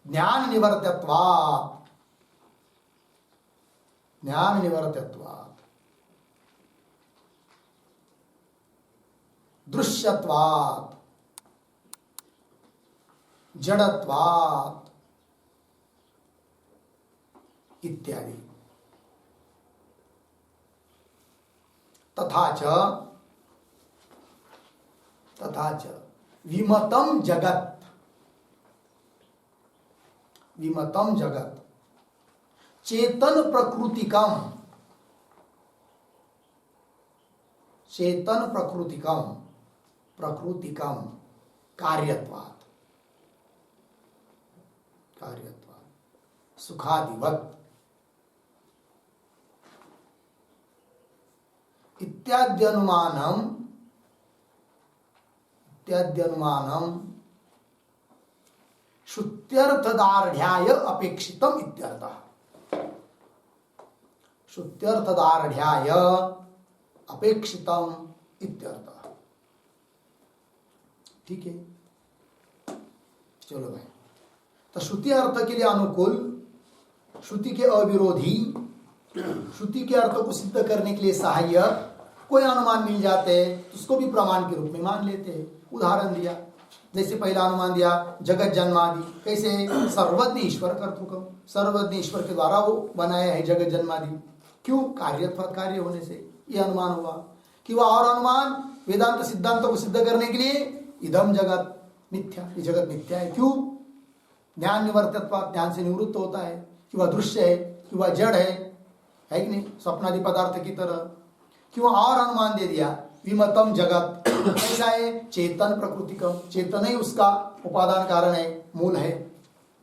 ज्ञान निवर्त्यत्वात्, ज्ञान निवर्त्यत्वात् दृश्यत्वात् जड़त्वात् इत्यादि। तथा च विमतम जगत, विमतम जगत चेतन प्रकृतिकम, चेतन प्रकृतिकम, प्रकृतिकम कार्यत्वात्, कार्यत्वात् सुखादिवत् इत्याद्यनुमानम, इत्याद्यनुमानम श्रुत्यर्थदार्ढ्याय अपेक्षितम इत्यर्थः, श्रुत्यर्थदार्ढ्याय अपेक्षितम इत्यर्थः। ठीक है, चलो भाई, तो श्रुति अर्थ के लिए अनुकूल, श्रुति के अविरोधी, श्रुति के अर्थ को सिद्ध करने के लिए सहायक कोई अनुमान मिल जाते हैं तो उसको भी प्रमाण के रूप में मान लेते हैं। उदाहरण दिया, जैसे पहला अनुमान दिया जगत जन्मादि, कैसे? सर्वज्ञ ईश्वर कर्तृकम, सर्वज्ञ ईश्वर के द्वारा वो बनाया है जगत जन्मादि। क्यों? कार्यत्वात्, कार्य होने से ये अनुमान हुआ। कि वह और अनुमान वेदांत सिद्धांतों को सिद्ध करने के लिए इदम जगत मिथ्या, ये जगत मिथ्या है। क्यों? ज्ञान निवर्त्यत्वात्, ज्ञान से निवृत्त होता है। कि वह दृश्य है, कि वह जड़ है कि नहीं, स्वप्नादि पदार्थ की तरह। क्यों? और अनुमान दे दिया विमतम जगत, कैसा है? चेतन प्रकृति का, चेतन ही उसका उपादान कारण है, मूल है।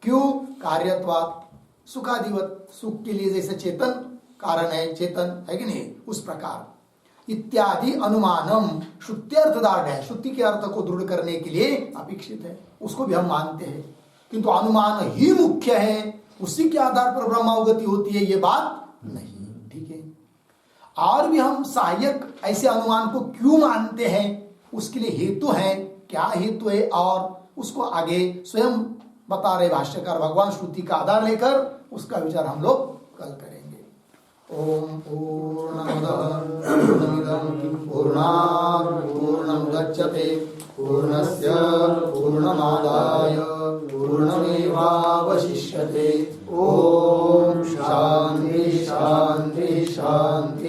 क्यों? कार्यत्वात् सुखादिवत, सुख के लिए जैसे चेतन कारण है, चेतन है कि नहीं, उस प्रकार इत्यादि अनुमानम श्रुत्यर्थदार्ढ़ है, श्रुति के अर्थ को दृढ़ करने के लिए अपेक्षित है, उसको भी हम मानते हैं। किंतु अनुमान ही मुख्य है, उसी के आधार पर ब्रह्मावगति होती है, ये बात नहीं। ठीक है, और भी हम सहायक ऐसे अनुमान को क्यों मानते हैं, उसके लिए हेतु है, क्या हेतु है, और उसको आगे स्वयं बता रहे भाष्यकार भगवान श्रुति का आधार लेकर, उसका विचार हम लोग कल करेंगे। ओम पूर्णमदः पूर्णमिदं पूर्णात् पूर्णमुदच्यते पूर्णस्य पूर्णमादाय पूर्णमेवावशिष्यते। ओम शांति शांति शांति।